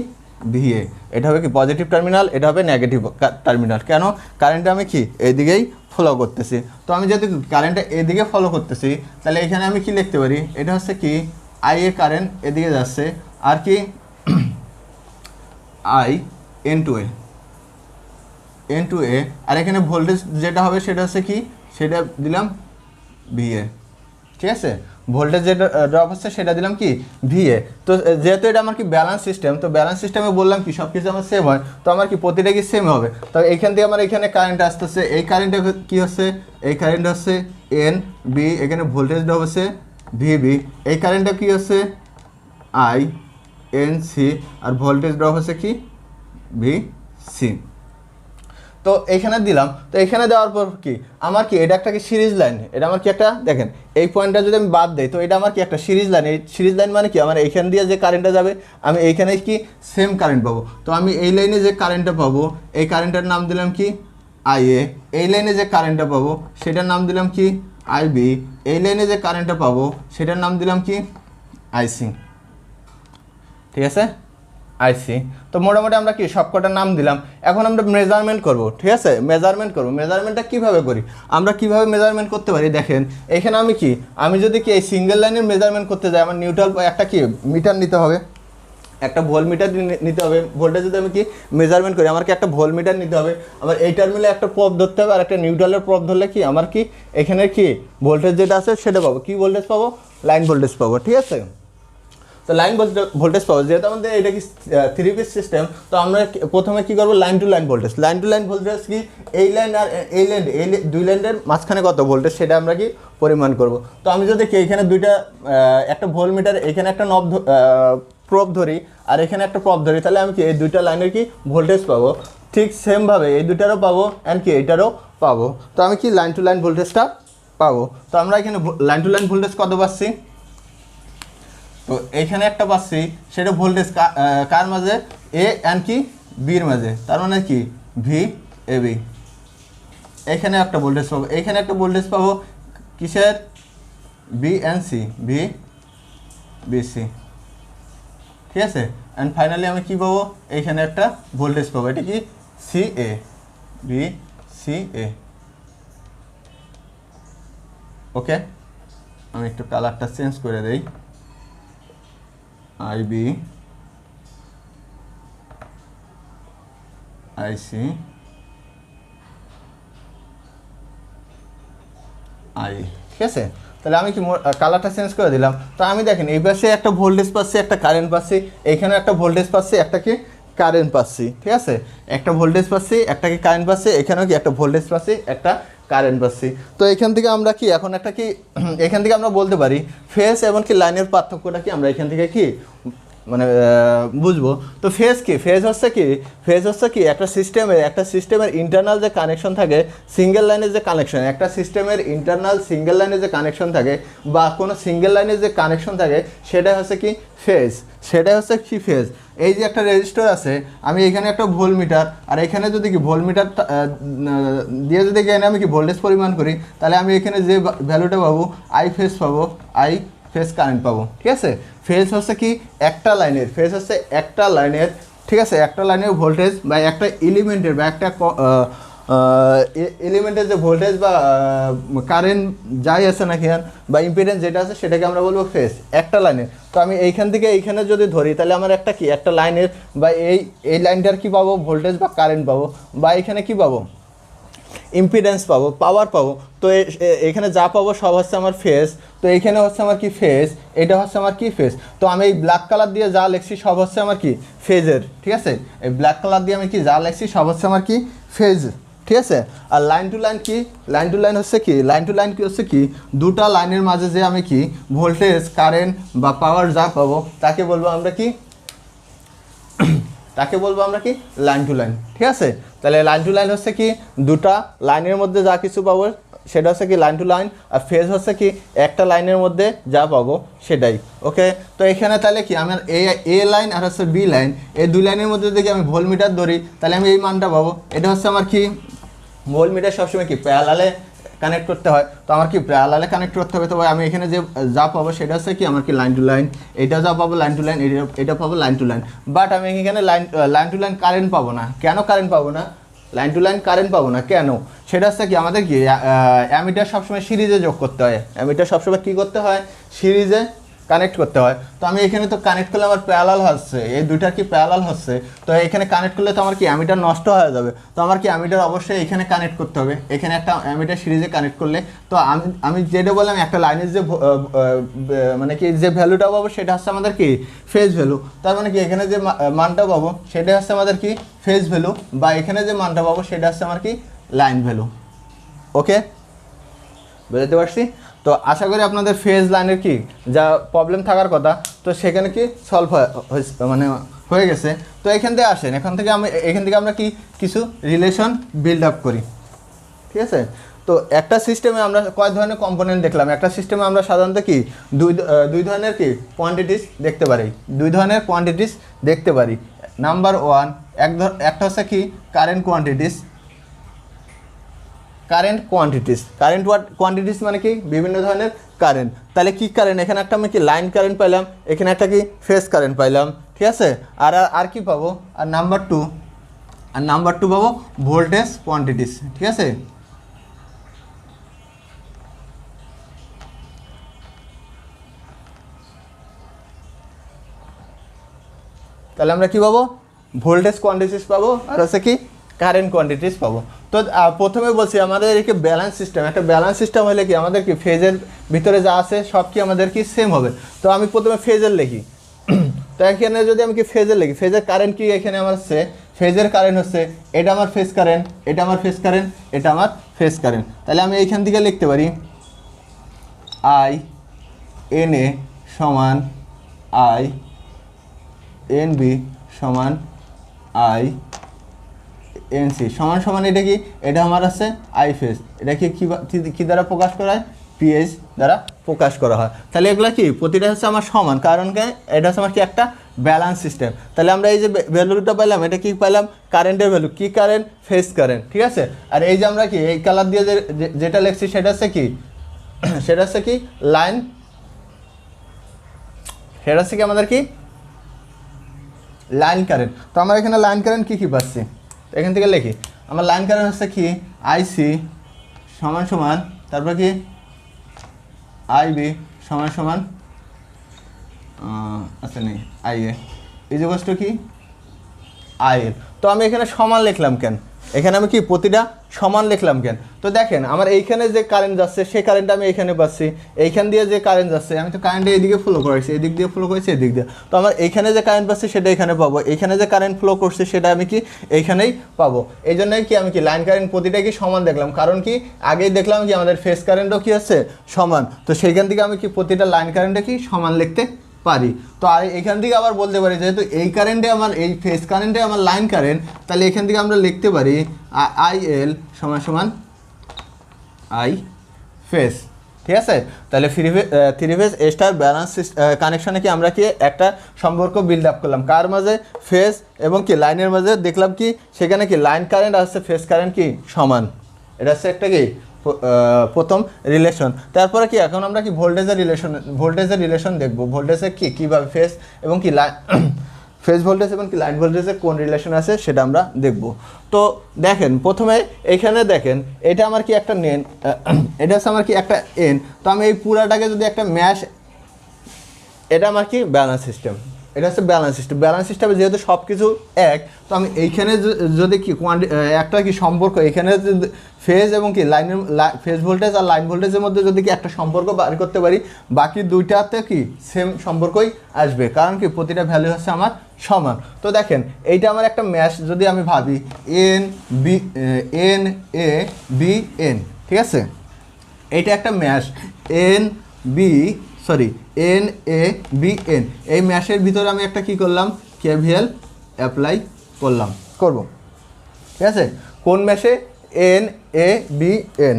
ভিএ, এটা হবে কি পজিটিভ টার্মিনাল, এটা হবে নেগেটিভ টার্মিনাল। কেন? কারেন্টটা আমি কি এইদিকেই ফলো করতেছি। তো আমি যদি কারেন্টটা এদিকে ফলো করতেছি তাহলে এখানে আমি কি লিখতে পারি, এটা হচ্ছে কি আই এ কারেন্ট এদিকে যাচ্ছে, আর কি আই এন টু এ, আর এখানে ভোল্টেজ যেটা হবে সেটা হচ্ছে কি, সেটা দিলাম ভিএ, ঠিক আছে। ভোল্টেজ যেটা ড্রপ হচ্ছে সেটা দিলাম কি ভিএ। তো যেহেতু এটা আমার কি ব্যালেন্স সিস্টেম, তো ব্যালেন্স সিস্টেমে বললাম কি সব কিছু আমার সেম হয়, তো আমার কি প্রতিটা কি সেম হবে। তো এইখান থেকে আমার এখানে কারেন্ট আসতেছে, এই কারেন্টটা কি হচ্ছে, এই কারেন্ট হচ্ছে এন বি, এখানে ভোল্টেজ ড্রপ হচ্ছে ভিবি, এই কারেন্টটা কি হচ্ছে আই এন সি, আর ভোল্টেজ ড্রপ হচ্ছে কি ভি সি। তো এইখানে দিলাম, তো এখানে দেওয়ার পর কি আমার কি এটা একটা কি সিরিজ লাইন, এটা আমার কি একটা দেখেন এই পয়েন্টটা যদি আমি বাদ দিই তো এটা আমার কি একটা সিরিজ লাইন। এই সিরিজ লাইন মানে কি আমার এইখান দিয়ে যে কারেন্টটা যাবে আমি এইখানে কি সেম কারেন্ট পাবো। তো আমি এই লাইনে যে কারেন্টটা পাবো এই কারেন্টের নাম দিলাম কি আই এ, এই লাইনে যে কারেন্টটা পাবো সেটার নাম দিলাম কি আই বি, এই লাইনে যে কারেন্টটা পাবো সেটার নাম দিলাম কি আইসি, ঠিক আছে আইসি। তো মোটামুটি আমরা কি সবকটার নাম দিলাম। এখন আমরা মেজারমেন্ট করব, ঠিক আছে মেজারমেন্ট করব। মেজারমেন্টটা কীভাবে করি, আমরা কিভাবে মেজারমেন্ট করতে পারি দেখেন, এখানে আমি যদি কি এই সিঙ্গেল লাইনের মেজারমেন্ট করতে যাই আমার নিউট্রাল একটা কি মিটার নিতে হবে, একটা ভোল্ট মিটার নিতে হবে। ভোল্টেজ যদি আমি কি মেজারমেন্ট করি আমার কি একটা ভোল্ট মিটার নিতে হবে, আমার এই টার্মিনালে একটা প্রব ধরতে হবে, আর একটা নিউট্রালের প্রব ধরলে কি আমার কি এখানে কি ভোল্টেজ যেটা আছে সেটা পাবো, কি ভোল্টেজ পাবো লাইন ভোল্টেজ পাবো, ঠিক আছে। তো লাইন ভোল্টেজ পাবো, যেহেতু আমাদের এটা কি 3 পিস সিস্টেম, তো আমরা প্রথমে কি করবো লাইন টু লাইন ভোল্টেজ কি এই লাইন আর এই লাইন, এই দুই লাইনের মাঝখানে কত ভোল্টেজ সেটা আমরা কি পরিমাণ করব। তো আমি যদি কি এখানে দুইটা একটা ভোল্ট মিটার এখানে একটা প্রব ধরি আর এখানে একটা প্রব ধরি, তাহলে আমি কি এই দুইটা লাইনের কি ভোল্টেজ পাবো, ঠিক সেমভাবে এই দুইটারও পাবো অ্যান্ড কি এইটারও পাবো। তো আমি কি লাইন টু লাইন ভোল্টেজটা পাবো। তো আমরা এখানে লাইন টু লাইন ভোল্টেজ কত পাচ্ছি, তো এইখানে একটা পাচ্ছি সেটা ভোল্টেজ কার মাঝে এ অ্যান্ড কি বির মাঝে, তার মানে কি ভি এ বি। এখানে একটা ভোল্টেজ পাবো, এখানে একটা ভোল্টেজ পাবো কিসের B and C, V B C, ঠিক আছে। অ্যান্ড ফাইনালি আমি কি পাবো এইখানে একটা ভোল্টেজ পাবো, এটা কি সি এ, বি সি এ। ওকে, আমি একটু কালারটা চেঞ্জ করে দেই, IB IC I, ঠিক আছে। তাহলে আমি কি কালারটা চেঞ্জ করে দিলাম। তো আমি দেখেন এই পাশে একটা ভোল্টেজ পাচ্ছি, একটা কারেন্ট পাচ্ছি, এখানে একটা ভোল্টেজ পাচ্ছি, একটা কি কারেন্ট পাচ্ছি, ঠিক আছে। একটা ভোল্টেজ পাচ্ছি, একটা কি কারেন্ট পাচ্ছি, এখানেও কি একটা ভোল্টেজ পাচ্ছি, একটা কারেন্ট পাচ্ছি। তো এখান থেকে আমরা কি এখন একটা কি এখান থেকে আমরা বলতে পারি ফেজ এবং কি লাইনের পার্থক্যটা কি আমরা এখান থেকে কি মানে বুঝবো। তো ফেজ কি, ফেজ হচ্ছে কি একটা সিস্টেমের ইন্টারনাল যে কানেকশন থাকে, সিঙ্গেল লাইনের যে কানেকশন, একটা সিস্টেমের ইন্টারনাল সিঙ্গেল লাইনের যে কানেকশন থাকে বা কোনো সিঙ্গেল লাইনের যে কানেকশন থাকে সেটা হচ্ছে কি ফেজ, সেটা হচ্ছে কি ফেজ। এই যে একটা রেজিস্টার আছে, আমি এখানে একটা ভোল্ট মিটার আর এখানে যদি কি ভোল্ট মিটার দিয়ে যদি এখানে আমি কি ভোল্টেজ পরিমাণ করি, তাহলে আমি এখানে যে ভ্যালুটা পাবো আই ফেজ পাবো, আই ফেজ কারেন্ট পাবো, ঠিক আছে। ফেজ হচ্ছে কি একটা লাইনের, ফেজ হচ্ছে একটা লাইনের, ঠিক আছে, একটা লাইনের ভোল্টেজ বা একটা এলিমেন্টের বা একটা এলিমেন্টের যে ভোল্টেজ বা কারেন্ট যাই আছে না কেন বা ইম্পিডেন্স যেটা আছে সেটাকে আমরা বলবো ফেজ, একটা লাইনের। তো আমি এইখান থেকে এইখানে যদি ধরি তাহলে আমার একটা কি একটা লাইনের বা এই লাইনটার কি পাবো ভোল্টেজ বা কারেন্ট পাবো, বা এখানে কি পাবো ইম্পিডেন্স পাবো, পাওয়ার পাবো। তো এখানে যা পাবো সব হচ্ছে আমার ফেজ। তো এইখানে হচ্ছে আমার কি ফেজ, এটা হচ্ছে আমার কি ফেজ। তো আমি এই ব্ল্যাক কালার দিয়ে যা লিখছি সব হচ্ছে আমার কি ফেজের, ঠিক আছে। এই ব্ল্যাক কালার দিয়ে আমি কি যা লিখছি সব হচ্ছে আমার কি ফেজ, ঠিক আছে। আর লাইন টু লাইন কি, লাইন টু লাইন হচ্ছে কি, লাইন টু লাইন কি হচ্ছে কি দুটা লাইনের মাঝে যে আমি কি ভোল্টেজ কারেন্ট বা পাওয়ার যা পাবো তাকে বলবো আমরা কি লাইন টু লাইন, ঠিক আছে। তাহলে লাইন টু লাইন হচ্ছে কি দুটা লাইনের মধ্যে যা কিছু পাবো সেটা হচ্ছে কি line to line, R phase হচ্ছে কি একটা লাইনের মধ্যে যা পাবো সেটাই। ওকে, তো এখানে তাহলে কি আমার এ লাইন আর হচ্ছে বি লাইন, এই দুই লাইনের মধ্যে যদি আমি ভোল্ট মিটার ধরি তাহলে আমি এই মানটা পাবো। এটা হচ্ছে আমার কি ভোল্ট মিটার সবসময় কি প্যারালালে কানেক্ট করতে হয়, তো আমার কি প্যারালালে কানেক্ট করতে হবে। তো আমি এখানে যে যা পাবো সেটা হচ্ছে কি আমার কি লাইন টু লাইন, এটা যা পাবো লাইন টু লাইন, এটা পাবো লাইন টু লাইন। বাট আমি এখানে লাইন টু লাইন কারেন্ট পাবো না। কেন কারেন্ট পাবো না? লাইন টু লাইন কারেন্ট পাবো না কেন? সেটা হচ্ছে কি আমাদের কি অ্যামিটার সবসময় সিরিজে যোগ করতে হয়, অ্যামিটার সবসময় কী করতে হয়, সিরিজে কানেক্ট করতে হয়। তো আমি এখানে তো কানেক্ট করলে আমার প্যারালাল হচ্ছে, এই দুইটার কি প্যারালাল হচ্ছে, তো এখানে কানেক্ট করলে তো আমার কি অ্যামিটার নষ্ট হয়ে যাবে। তো আমার কি অ্যামিটার অবশ্যই এখানে কানেক্ট করতে হবে, এখানে একটা অ্যামিটার সিরিজে কানেক্ট করলে। তো আমি যেটা বললাম একটা লাইনের যে মানে কি যে ভ্যালুটা পাবো সেটা হচ্ছে আমাদের কি ফেজ ভ্যালু। তার মানে কি এখানে যে মানটা পাবো সেটা হচ্ছে আমাদের কি ফেজ ভ্যালু, বা এখানে যে মানটা পাবো সেটা হচ্ছে আমার কি লাইন ভ্যালু। ওকে, বুঝতে পারছি। তো আশা করি আপনাদের ফেজ লাইনের কি যা প্রবলেম থাকার কথা তো সেখানে কি সলভ মানে হয়ে গেছে। তো এখান থেকে আসেন, এখান থেকে আমরা কি কিছু রিলেশন বিল্ড আপ করি, ঠিক আছে। তো একটা সিস্টেমে আমরা কয় ধরনের কম্পোনেন্ট দেখলাম, একটা সিস্টেমে আমরা সাধারণত কি দুই ধরনের কি কোয়ান্টিটিস দেখতে পারি, দুই ধরনের কোয়ান্টিটিস দেখতে পারি। নাম্বার ওয়ান, একটা হচ্ছে কি কারেন্ট কোয়ান্টিটিস, কারেন্ট কোয়ান্টিটিস মানে কি বিভিন্ন ধরনের কারেন্ট। তাহলে কি কারেন্ট, এখানে একটা আমি কি লাইন কারেন্ট পাইলাম, এখানে একটা কি ফেজ কারেন্ট পাইলাম, ঠিক আছে। আর কি পাবো, আর নাম্বার টু পাবো ভোল্টেজ কোয়ান্টিটিস, ঠিক আছে। তাহলে আমরা কি পাবো, ভোল্টেজ কোয়ান্টিটিস পাবো, আর হচ্ছে কি কারেন্ট কোয়ান্টিটিস পাবো। তো প্রথমে বলছি আমাদের একে ব্যালেন্স সিস্টেম, একটা ব্যালেন্স সিস্টেম হলে কি আমাদের কি ফেজের ভিতরে যা আছে সব কি আমাদের কি সেম হবে। তো আমি প্রথমে ফেজের লিখি, তো এখানে যদি আমি কি ফেজের লিখি, ফেজের কারেন্ট কি এখানে আমার হচ্ছে, ফেজের কারেন্ট হচ্ছে এটা আমার ফেজ কারেন্ট, এটা আমার ফেজ কারেন্ট, এটা আমার ফেজ কারেন্ট। তাহলে আমি এইখান থেকে লিখতে পারি আই এন এ সমান আই এন বি সমান আই এন সি সমান সমান এটা কি, এটা আমার আছে আই ফেজ, এটা কি দ্বারা প্রকাশ করা হয়, পিএইচ দ্বারা প্রকাশ করা হয়। তাহলে এগুলো কি প্রতিটা হচ্ছে আমার সমান, কারণ কি এটা হচ্ছে আমার কি একটা ব্যালেন্স সিস্টেম। তাহলে আমরা এই যে ভ্যালুটা পাইলাম এটা কি পাইলাম, কারেন্টের ভ্যালু, কি কারেন্ট, ফেজ কারেন্ট, ঠিক আছে। আর এই যে আমরা কি এই কালার দিয়ে যেটা লিখছি সেটা হচ্ছে কি, সেটা হচ্ছে কি লাইন, সেটা হচ্ছে কি আমাদের কি লাইন কারেন্ট। তো আমরা এখানে লাইন কারেন্ট কী পাচ্ছি, এখান থেকে লিখি আমার লাইন কারেন্ট হচ্ছে কি আইসি সমান সমান, তারপর কি আইবি সমান সমান আচ্ছা নেই আইএ ইজ টু কি আইএল। তো আমি এখানে সমান লিখলাম কেন, এখানে আমি কি প্রতিটা সমান লিখলাম কেন। তো দেখেন আমার এইখানে যে কারেন্ট যাচ্ছে সেই কারেন্টটা আমি এইখানে পাচ্ছি, এইখান দিয়ে যে কারেন্ট যাচ্ছে আমি তো কারেন্টটা এইদিকে ফ্লো করেছি, এদিক দিয়ে ফ্লো করেছি এদিক দিয়ে, তো আমার এইখানে যে কারেন্ট পাচ্ছি সেটা এখানে পাবো, এইখানে যে কারেন্ট ফ্লো করছে সেটা আমি কি এইখানেই পাবো। এই জন্যই কি আমি কি লাইন কারেন্ট প্রতিটা কি সমান দেখলাম, কারণ কি আগেই দেখলাম কি আমাদের ফেজ কারেন্টও কি আছে সমান, তো সেইখান থেকে আমি কি প্রতিটা লাইন কারেন্টে কি সমান লিখতে পারি। তো আর এখান থেকে আবার বলতে পারি যেহেতু এই কারেন্টে আমার এই ফেজ কারেন্টে আমার লাইন কারেন্ট, তাহলে এখান থেকে আমরা লিখতে পারি আইএল সমান সমান আই ফেজ, ঠিক আছে। তাহলে থ্রি ফেজ স্টার ব্যালেন্স কানেকশানে কি আমরা কি একটা সম্পর্ক বিল্ড আপ করলাম, কার মাঝে, ফেজ এবং কি লাইনের মাঝে। দেখলাম কি সেখানে কি লাইন কারেন্ট আসছে ফেজ কারেন্ট কি সমান, এটা হচ্ছে একটা কি প্রথম রিলেশন। তারপরে কি এখন আমরা কি ভোল্টেজের রিলেশন দেখব, ভোল্টেজের কি কীভাবে ফেজ এবং কি লাইন ফেজ ভোল্টেজ এবং কি লাইন ভোল্টেজের কোন রিলেশন আছে সেটা আমরা দেখব। তো দেখেন প্রথমে এখানে দেখেন এটা আমার কি একটা নেন, এটা হচ্ছে আমার কি একটা এন। তো আমি এই পুরাটাকে যদি একটা ম্যাশ, এটা আমার কি ব্যালেন্স সিস্টেম, এটা হচ্ছে ব্যালেন্স সিস্টেমে যেহেতু সব কিছু এক, তো আমি এইখানে যদি কি একটা কি সম্পর্ক এখানে ফেজ এবং কি লাইনের ফেজ ভোল্টেজ আর লাইন ভোল্টেজের মধ্যে যদি কি একটা সম্পর্ক বার করতে পারি, বাকি দুইটাতে কি সেম সম্পর্কই আসবে, কারণ কি প্রতিটা ভ্যালু হচ্ছে আমার সমান। তো দেখেন এইটা আমার একটা ম্যাশ যদি আমি ভাবি এন এ বি এন, ঠিক আছে, এইটা একটা mesh N A B N, এই ম্যাশের ভিতরে আমি একটা কি করলাম, কেভিএল অ্যাপ্লাই করব, ঠিক আছে। কোন ম্যাশে, এন এ বি এন,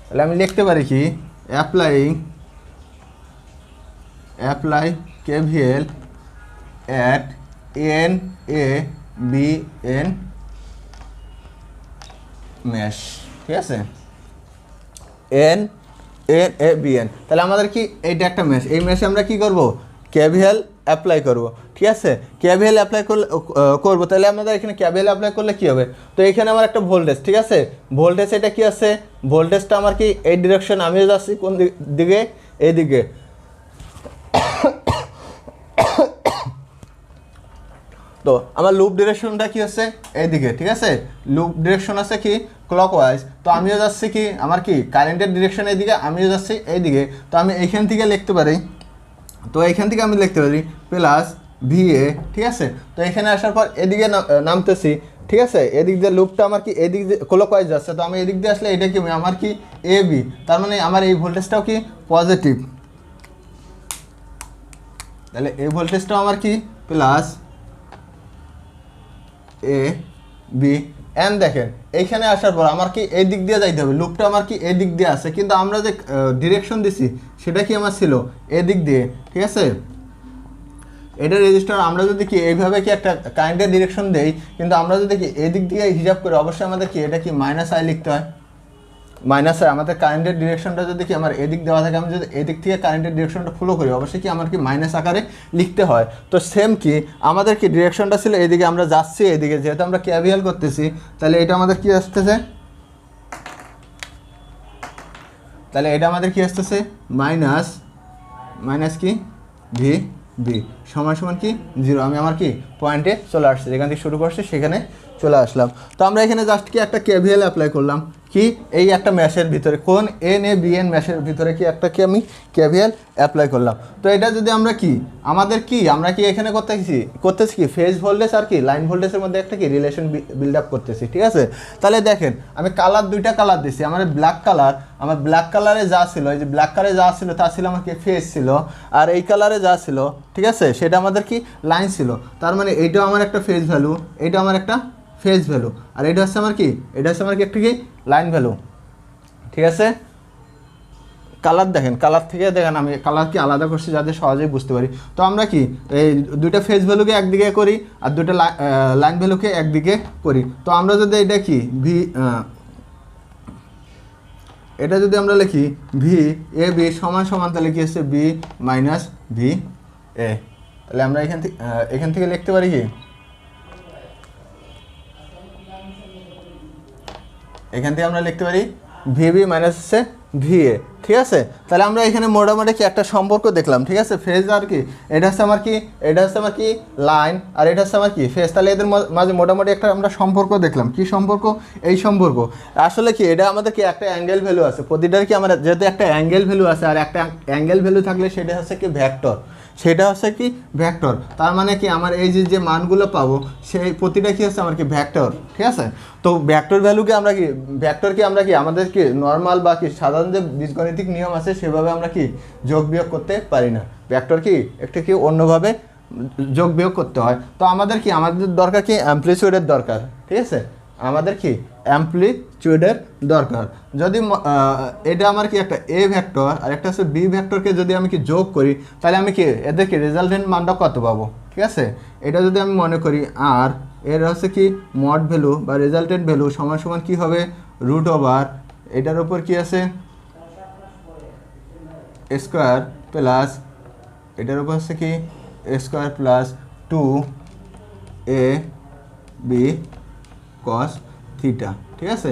তাহলে আমি লিখতে পারি কি apply KVL at N A B N mesh, ঠিক আছে। N N A B N. তাহলে আমাদের কি এইটা একটা মেশ, এই মেশে আমরা কি করব, কেভিএল অ্যাপ্লাই করব, ঠিক আছে। কেভিএল অ্যাপ্লাই করবো, তাহলে আমাদের এখানে কেভিএল অ্যাপ্লাই করলে কি হবে, তো এখানে আমার একটা ভোল্টেজ, ঠিক আছে, ভোল্টেজ এটা কি আছে, ভোল্টেজটা আমার কি এই ডিরেকশন, আমিও যাচ্ছি কোন দিকে, এইদিকে। তো আমার লুপ ডিরেকশনটা কি হচ্ছে এইদিকে, ঠিক আছে, লুপ ডিরেকশন আছে কি ক্লকওয়াইজ। তো আমিও যাচ্ছি কি আমার কি কারেন্টের ডিরেকশন এইদিকে, আমিও যাচ্ছি এইদিকে। তো আমি এইখান থেকে লিখতে পারি, তো এইখান থেকে আমি লিখতে পারি প্লাস ভিএ, ঠিক আছে। তো এখানে আসার পর এদিকে নামতেছি, ঠিক আছে, এদিক দিয়ে লুপটা আমার কি এদিক দিয়ে ক্লকওয়াইজ যাচ্ছে, তো আমি এদিক দিয়ে আসলে এটা কি আমার কি এ বি, তার মানে আমার এই ভোল্টেজটাও কি পজিটিভ। তাহলে এই ভোল্টেজটাও আমার কি প্লাস এ বি এন। দেখেন এইখানে আসার পর আমার কি এই দিক দিয়ে যাইতে হবে, লুপটা আমার কি এই দিক দিয়ে আছে, কিন্তু আমরা যে ডিরেকশন দিছি সেটা কি আমার ছিল এদিক দিয়ে, ঠিক আছে। এটা রেজিস্টার আমরা যদি কি এইভাবে কি একটা কারেন্টের ডিরেকশন দেই, কিন্তু আমরা যদি কি এদিক দিয়ে হিসাব করি, অবশ্যই আমাদের কি এটা কি মাইনাস আই লিখতে হয়, মাইনাস আই। আমাদের কারেন্টের ডিরেকশনটা যদি কি আমার এদিক দেওয়া থাকে, আমি যদি এদিক থেকে কারেন্টের ডিরেকশনটা ফলো করি, অবশ্যই কি আমার কি মাইনাস আকারে লিখতে হয়। তো সেম কি আমাদের কি ডিরেকশনটা ছিল এদিকে, আমরা যাচ্ছি এদিকে, যেহেতু আমরা কেভিএল করতেছি, তাহলে এটা আমাদের কি আসতেছে, তাহলে এটা আমাদের কি আসতেছে মাইনাস মাইনাস কি ভি বি সমান সমান কি 0। আমি আমার কি পয়েন্টে চলে আসছি, যেখান থেকে শুরু করছি সেখানে চলে আসলাম। তো আমরা এখানে জাস্ট কি একটা কেভিএল অ্যাপ্লাই করলাম কি এই একটা ম্যাশের ভিতরে, কোন এন এ বি এন ম্যাশের ভিতরে কি একটা কি আমি কেভিএল অ্যাপ্লাই করলাম। তো এটা যদি আমরা কি আমাদের কি আমরা কি এখানে করতেছি কি ফেজ ভোল্টেজ আর কি লাইন ভোল্টেজের মধ্যে একটা কি রিলেশন বিল্ড আপ করতেছি, ঠিক আছে। তাহলে দেখেন আমি কালার দুইটা কালার দিছি, আমার ব্ল্যাক কালার, আমার ব্ল্যাক কালারে যা ছিল, এই যে ব্ল্যাক কালারে যা ছিল তা ছিল আমার কি ফেজ ছিল, আর এই কালারে যা ছিল, ঠিক আছে, সেটা আমাদের কি লাইন ছিল। তার মানে এইটাও আমার একটা ফেজ ভ্যালু, এইটা আমার একটা ফেজ ভ্যালু, আর এটা হচ্ছে আমার কি, এটা হচ্ছে আমার কি একটা কি লাইন ভ্যালু, ঠিক আছে। কালার দেখেন, কালার থেকে দেখেন আমি কালার কি আলাদা করছি যাতে সহজেই বুঝতে পারি। তো আমরা কি এই দুইটা ফেজ ভ্যালুকে একদিকে করি আর দুইটা লাইন ভ্যালুকে একদিকে করি। তো আমরা যদি এটা কি ভি, এটা যদি আমরা লিখি ভি এ বি সমান সমান, তাহলে কি হচ্ছে বি মাইনাস ভি এ। তাহলে আমরা এখান থেকে লিখতে পারি কি, এখান থেকে আমরা লিখতে পারি ভিবি মাইনাস হচ্ছে ভিএ, ঠিক আছে। তাহলে আমরা এখানে মোটামুটি কি একটা সম্পর্ক দেখলাম, ঠিক আছে, ফেজ আর কি এটা হচ্ছে আমার কি, এটা হচ্ছে আমার কি লাইন, আর এটা হচ্ছে আমার কি ফেজ। তাহলে এদের মাঝে মোটামুটি একটা আমরা সম্পর্ক দেখলাম, কি সম্পর্ক, এই সম্পর্ক আসলে কি এটা আমাদের কি একটা অ্যাঙ্গেল ভ্যালু আছে, প্রতিটার কি আমরা যেহেতু একটা অ্যাঙ্গেল ভ্যালু আছে, আর একটা অ্যাঙ্গেল ভ্যালু থাকলে সেটা হচ্ছে কি ভেক্টর, সেটা হচ্ছে কি ভেক্টর। তার মানে কি আমার এই যে মানগুলো পাবো সেই প্রতিটা কি হচ্ছে আমার কি ভেক্টর, ঠিক আছে। তো ভেক্টর ভ্যালুকে আমরা কি ভেক্টরকে আমরা কি আমাদের কি নর্মাল বা কি সাধারণ যে বীজগণিতিক নিয়ম আছে সেভাবে আমরা কি যোগ বিয়োগ করতে পারি না, ভেক্টর কি একটা কি অন্যভাবে যোগ বিয়োগ করতে হয়। তো আমাদের কি আমাদের দরকার কি অ্যামপ্লিটিউডের দরকার, ঠিক আছে, আমাদের কি অ্যামপ্লিটিউডের দরকার। যদি এটা আমার কি একটা এ ভেক্টর আর একটা হচ্ছে বি ভেক্টরকে যদি আমি কি যোগ করি, তাহলে আমি কি এদের কি রেজাল্টেন্ট মানটা কত পাবো, ঠিক আছে। এটা যদি আমি মনে করি আর এর হচ্ছে কি মড ভ্যালু বা রেজাল্টেন্ট ভ্যালু সমান সমান কী হবে রুট ওভার এটার উপর কি আছে স্কোয়ার প্লাস এটার উপর হচ্ছে কি square plus 2 a b cos theta, ঠিক আছে,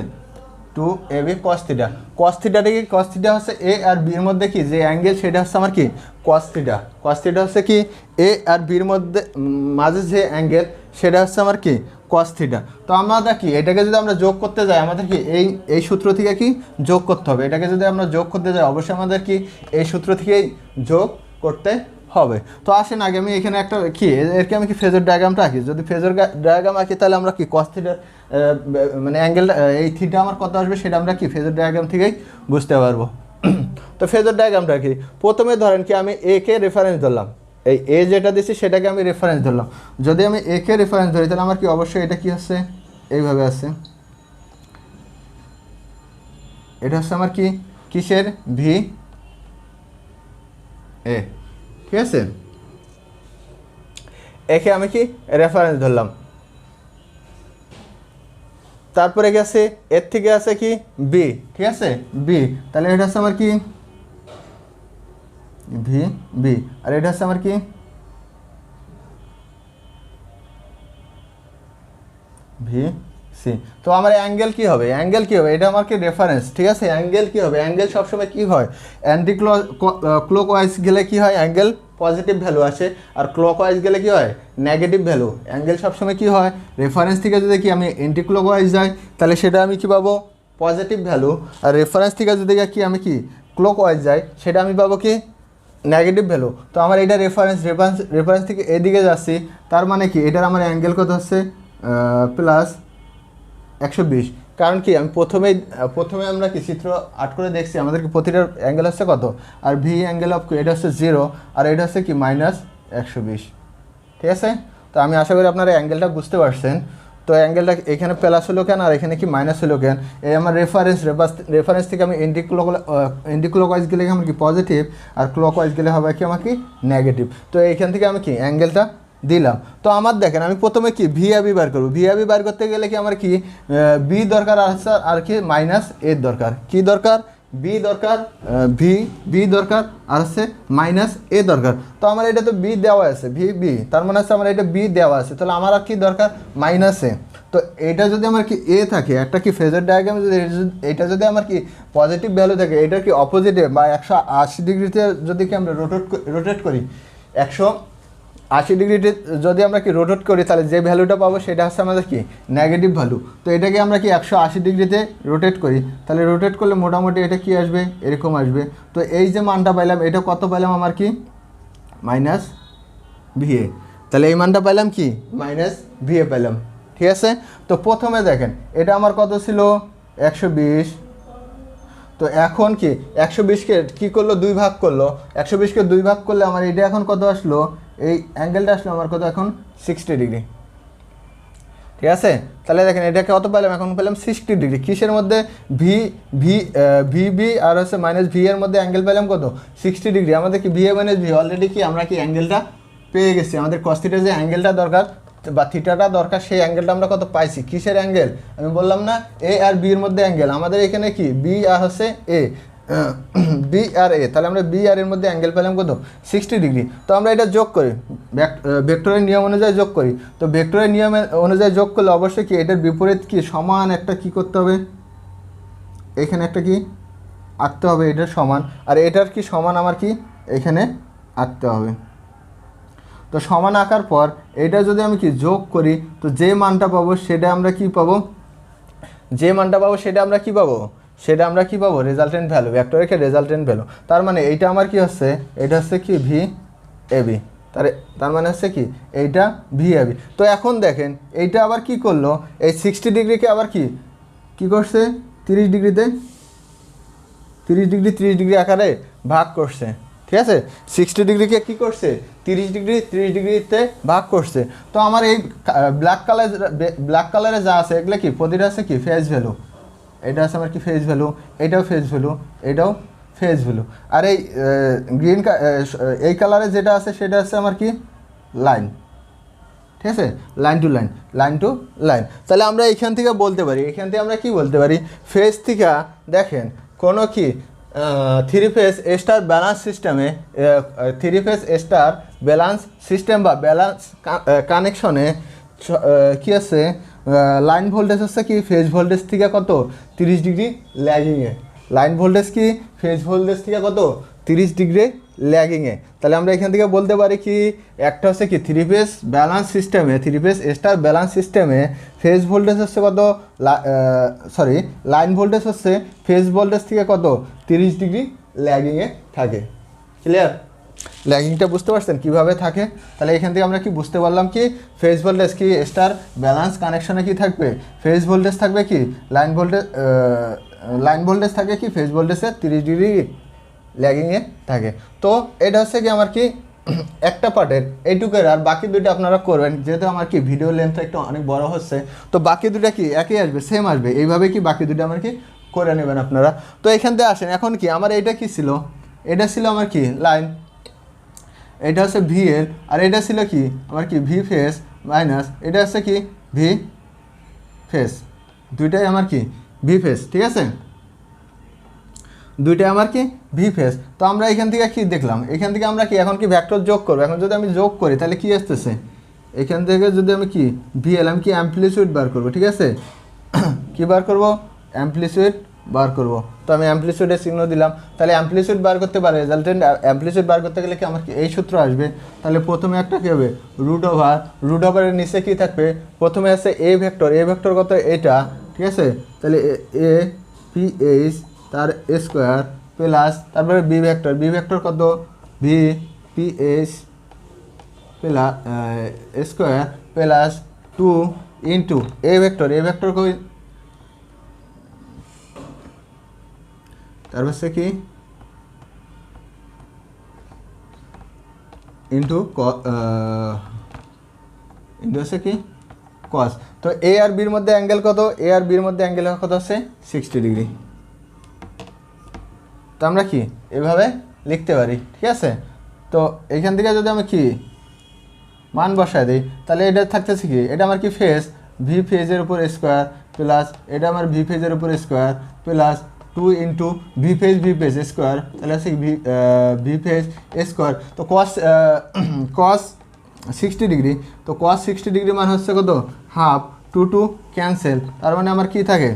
2ab cos থিটা। cos থিটাটা কি, cos থিটা হচ্ছে a আর b এর মধ্যে কি যে অ্যাঙ্গেল সেটা হচ্ছে আমার কি cos থিটা। cos থিটা হচ্ছে কি a আর b এর মধ্যে মাঝে যে অ্যাঙ্গেল সেটা হচ্ছে আমার কি cos থিটা। তো আমরা কি এটাকে যদি আমরা যোগ করতে যাই আমাদের কি এই সূত্র থেকে কি যোগ করতে হবে, এটাকে যদি আমরা যোগ করতে যাই অবশ্যই আমাদের কি এই সূত্র থেকেই যোগ করতে হবে। তো আসেন আগে আমি এখানে একটা কি এরকে আমি কি ফেজর ডায়াগ্রামটা আঁকি, যদি ফেজর ডায়াগ্রাম আঁকি তাহলে আমরা কি cos থিটার মানে অ্যাঙ্গেল এই থিটা আমার কত আসবে সেটা আমরা কি ফেজর ডায়াগ্রাম থেকেই বুঝতে পারবো। তো ফেজর ডায়াগ্রামটা কি, প্রথমে ধরেন কি আমি এ কে রেফারেন্স ধরলাম, এই এ যেটা দিচ্ছি সেটাকে আমি রেফারেন্স ধরলাম। যদি আমি এ কে রেফারেন্স ধরি তাহলে আমার কি অবশ্যই এটা কি আছে এইভাবে আছে, এটা হচ্ছে আমার কি কিসের ভি এ, ঠিক আছে, একে আমি কি রেফারেন্স ধরলাম। তারপরে গেছে এর থেকে আছে কি বি, ঠিক আছে বি, তাহলে এটা হচ্ছে আমার কি ভি বি, আর এটা হচ্ছে আমার কি ভি সি। তো আমার অ্যাঙ্গেল কি হবে, অ্যাঙ্গেল কি হবে, এটা আমার কি রেফারেন্স, ঠিক আছে অ্যাঙ্গেল কি হবে, অ্যাঙ্গেল সবসময় কি হয় অ্যান্টি ক্লকওয়াইজ গেলে কি হয় অ্যাঙ্গেল পজিটিভ ভ্যালু আসে, আর ক্লকওয়াইজ গেলে কি হয় নেগেটিভ ভ্যালু। অ্যাঙ্গেল সবসময় কি হয় রেফারেন্স থেকে যদি কি আমি অ্যান্টি ক্লকওয়াইজ যাই তাহলে সেটা আমি কি পাবো পজিটিভ ভ্যালু, আর রেফারেন্স থেকে যদি কি আমি কি ক্লকওয়াইজ যাই সেটা আমি পাবো কি নেগেটিভ ভ্যালু। তো আমার এটা রেফারেন্স রেফারেন্স থেকে এদিকে যাচ্ছি, তার মানে কি এটার আমার অ্যাঙ্গেল কত হচ্ছে প্লাস 120। কারণ কি আমি প্রথমে আমরা কি চিত্র 8 করে দেখছি আমাদেরকে প্রতিটার অ্যাঙ্গেল হচ্ছে কত, আর ভি অ্যাঙ্গেল অফ এটা হচ্ছে 0, আর এটা হচ্ছে কি -120, ঠিক আছে। তো আমি আশা করি আপনারা অ্যাঙ্গেলটা বুঝতে পারছেন। তো অ্যাঙ্গেলটা এখানে প্লাস হলো কেন আর এখানে কি মাইনাস হলো কেন, এই আমার রেফারেন্স থেকে আমি এন্টি ক্লকওয়াইজ গেলে আমার কি পজিটিভ, আর ক্লকওয়াইজ গেলে হবে কি আমার কি নেগেটিভ। তো এইখান থেকে আমি কি অ্যাঙ্গেলটা দিলাম। তো আমার দেখেন আমি প্রথমে কি ভিআবি বার করবো, ভিআবি বার করতে গেলে কি আমার কি বি দরকার আছে, আর কি মাইনাস এর দরকার, কি দরকার বি দরকার, বি দরকার, আর হচ্ছে মাইনাস এ দরকার। তো আমার এটা তো বি দেওয়া আছে বি, তার মানে হচ্ছে আমার এটা বি দেওয়া আছে, তাহলে আমার আর কি দরকার মাইনাস এ। তো এটা যদি আমার কি এ থাকে, একটা কি ফেজার ডায়াগ্রাম যদি এটা যদি আমার কি পজিটিভ ভ্যালু থাকে, এটা কি অপোজিটে বা 180 ডিগ্রিতে যদি কি আমরা রোটেট করি, 180 ডিগ্রিতে যদি আমরা কি রোটেট করি তাহলে যে ভ্যালুটা পাবো সেটা হচ্ছে আমাদের কি নেগেটিভ ভ্যালু। তো এটাকে আমরা কি 180 ডিগ্রিতে রোটেট করি, তাহলে রোটেট করলে মোটামুটি এটা কি আসবে এরকম আসবে। তো এই যে মানটা পাইলাম এটা কত পাইলাম আমার কি মাইনাস ভিএ, তাহলে এই মানটা পাইলাম কি মাইনাস ভিএ পাইলাম, ঠিক আছে। তো প্রথমে দেখেন এটা আমার কত ছিল 120, তো এখন কি 120কে কী করলো 2 ভাগ করলো, 120কে 2 ভাগ করলে আমার এটা এখন কত আসলো, এই অ্যাঙ্গেলটা আসলো আমার কত এখন 60 ডিগ্রি, ঠিক আছে। তাহলে দেখেন এটাকে কত পেলাম এখন পেলাম 60 ডিগ্রি, কিসের মধ্যে ভি আর হচ্ছে মাইনাস ভি এর মধ্যে অ্যাঙ্গেল পেলাম কত 60 ডিগ্রি। আমাদের কি V A minus V already কি আমরা কি অ্যাঙ্গেলটা পেয়ে গেছি, আমাদের কস থিটা যে অ্যাঙ্গেলটা দরকার বা থিটাটা দরকার সেই অ্যাঙ্গেলটা আমরা কত পাইছি, কিসের অ্যাঙ্গেল আমি বললাম না এ আর বি এর মধ্যে অ্যাঙ্গেল, আমাদের এখানে কি বি আর হচ্ছে এ বি আর এ, তাহলে আমরা বি আর এর মধ্যে অ্যাঙ্গেল পেলাম কত 60 ডিগ্রি। তো আমরা এটা যোগ করি ভেক্টরের নিয়ম অনুযায়ী যোগ করি, তো ভেক্টরের নিয়ম অনুযায়ী যোগ করলে অবশ্যই কি এটার বিপরীত কি সমান একটা কি করতে হবে, এখানে একটা কি আঁকতে হবে এটার সমান, আর এটার কি সমান আমার কি এখানে আঁকতে হবে। তো সমান আঁকার পর এটা যদি আমি কি যোগ করি তো যে মানটা পাবো সেটা আমরা কি পাবো, যে মানটা পাবো সেটা আমরা কি পাবো, সেটা আমরা কি পাবো রেজাল্টেন্ট ভ্যালু, ভেক্টরের রেজাল্টেন্ট ভ্যালু। তার মানে এইটা আমার কি হচ্ছে এটা হচ্ছে কি ভি এবি, তার মানে হচ্ছে কি এইটা ভি এবি। তো এখন দেখেন এইটা আবার কি করলো এই 60 ডিগ্রিকে আবার কি করছে 30 ডিগ্রিতে 30 ডিগ্রি আকারে ভাগ করছে, ঠিক আছে। 60 ডিগ্রিকে কী করছে 30 ডিগ্রিতে ভাগ করছে। তো আমার এই ব্ল্যাক কালারে যা আছে এগুলো কি প্রতিটা আছে কি ফেজ ভ্যালু, এটা আছে আমার কি ফেজ ভ্যালু, এটাও ফেজ ভ্যালু, এটাও ফেজ ভ্যালু, আর এই গ্রিন এই কালারে যেটা আছে সেটা আছে আমার কি লাইন, ঠিক আছে লাইন টু লাইন। তাহলে আমরা এখান থেকে বলতে পারি, এখান থেকে আমরা কি বলতে পারি ফেজ থেকে দেখেন কোনো কি থ্রি ফেজ স্টার ব্যালেন্স সিস্টেমে, three phase star balance system বা ব্যালেন্স কানেকশনে কি আছে লাইন ভোল্টেজ হচ্ছে কি ফেজ ভোল্টেজ থেকে কত 30 ডিগ্রি ল্যাগিংয়ে, লাইন ভোল্টেজ কি ফেজ ভোল্টেজ থেকে কত 30 ডিগ্রি ল্যাগিংয়ে। তাহলে আমরা এখান থেকে বলতে পারি কি একটা হচ্ছে কি থ্রি ফেজ ব্যালেন্স সিস্টেমে, থ্রি ফেজ স্টার ব্যালেন্স সিস্টেমে ফেজ ভোল্টেজ হচ্ছে কত লাইন ভোল্টেজ হচ্ছে ফেজ ভোল্টেজ থেকে কত 30 ডিগ্রি ল্যাগিংয়ে থাকে। ক্লিয়ার, ল্যাগিংটা বুঝতে পারছেন কীভাবে থাকে। তাহলে এখান থেকে আমরা কি বুঝতে পারলাম কি ফেজ ভোল্টেজ কি স্টার ব্যালেন্স কানেকশনে কি থাকবে ফেজ ভোল্টেজ থাকবে কি লাইন ভোল্টেজ থাকে কি ফেজ ভোল্টেজের 30 ডিগ্রি ল্যাগিংয়ে থাকে। তো এটা হচ্ছে কি আমার কি একটা পার্টের এইটুকের, আর বাকি দুইটা আপনারা করবেন, যেহেতু আমার কি ভিডিও লেন্থটা একটু অনেক বড় হচ্ছে তো বাকি দুটা কি একই আসবে সেম আসবে, এইভাবে কি বাকি দুটো আমার কি করে নেবেন আপনারা। তো এখান থেকে আসেন এখন কি আমার এইটা কি ছিল, এটা ছিল আমার কি লাইন, এটা হচ্ছে ভি এল, আর এটা ছিল কি আমার কি ভি ফেস মাইনাস এটা হচ্ছে কি ভি ফেস, দুইটাই আমার কি ভি ফেজ, ঠিক আছে, দুইটাই আমার কি ভি ফেজ। তো আমরা এখান থেকে কি দেখলাম, এখান থেকে আমরা কি এখন কি ভেক্টর যোগ করবো। এখন যদি আমি যোগ করি তাহলে কি আসতেছে, এখান থেকে যদি আমি কি ভিএল আমি কি অ্যাম্পলিটিউড বার করব, ঠিক আছে, কি বার করব, অ্যাম্পলিটিউড বার করব। তো আমি অ্যাম্পলিটিউডের চিহ্ন দিলাম। তাহলে অ্যাম্পলিটিউড বার করতে পারে, রেজাল্টেন্ট অ্যাম্পলিটিউড বার করতে গেলে কি আমার কি এই সূত্র আসবে। তাহলে প্রথমে একটা কী হবে, রুট ওভারের নিচে কি থাকবে, প্রথমে আছে এ ভেক্টর কত এটা, ঠিক আছে, তাহলে এ পি এইচ তার স্কোয়ার প্লাস তারপরে বি ভেক্টর কত V P H plus square plus 2 into এ ভেক্টর কই, তারপর সে কি ইন্টু হচ্ছে কি কস। তো এ আর বির মধ্যে অ্যাঙ্গেল কত, এ আর বির মধ্যে অ্যাঙ্গেল কত আছে 60 ডিগ্রি। তো আমরা কি এভাবে লিখতে পারি, ঠিক আছে। তো এইখান থেকে যদি আমি কি মান বসায় দিই তাহলে এটা থাকতেছে কি, এটা আমার কি ফেজ ভি ফেজের উপর স্কোয়ার প্লাস এটা আমার ভি ফেজের উপর square plus 2 into V phase square, তাহলে আছে ভি ফেজ স্কোয়ার। তো কস 60 ডিগ্রি, তো কস 60 ডিগ্রি মান হচ্ছে কত হাফ, 2 ক্যান্সেল, তার মানে আমার কি থাকে,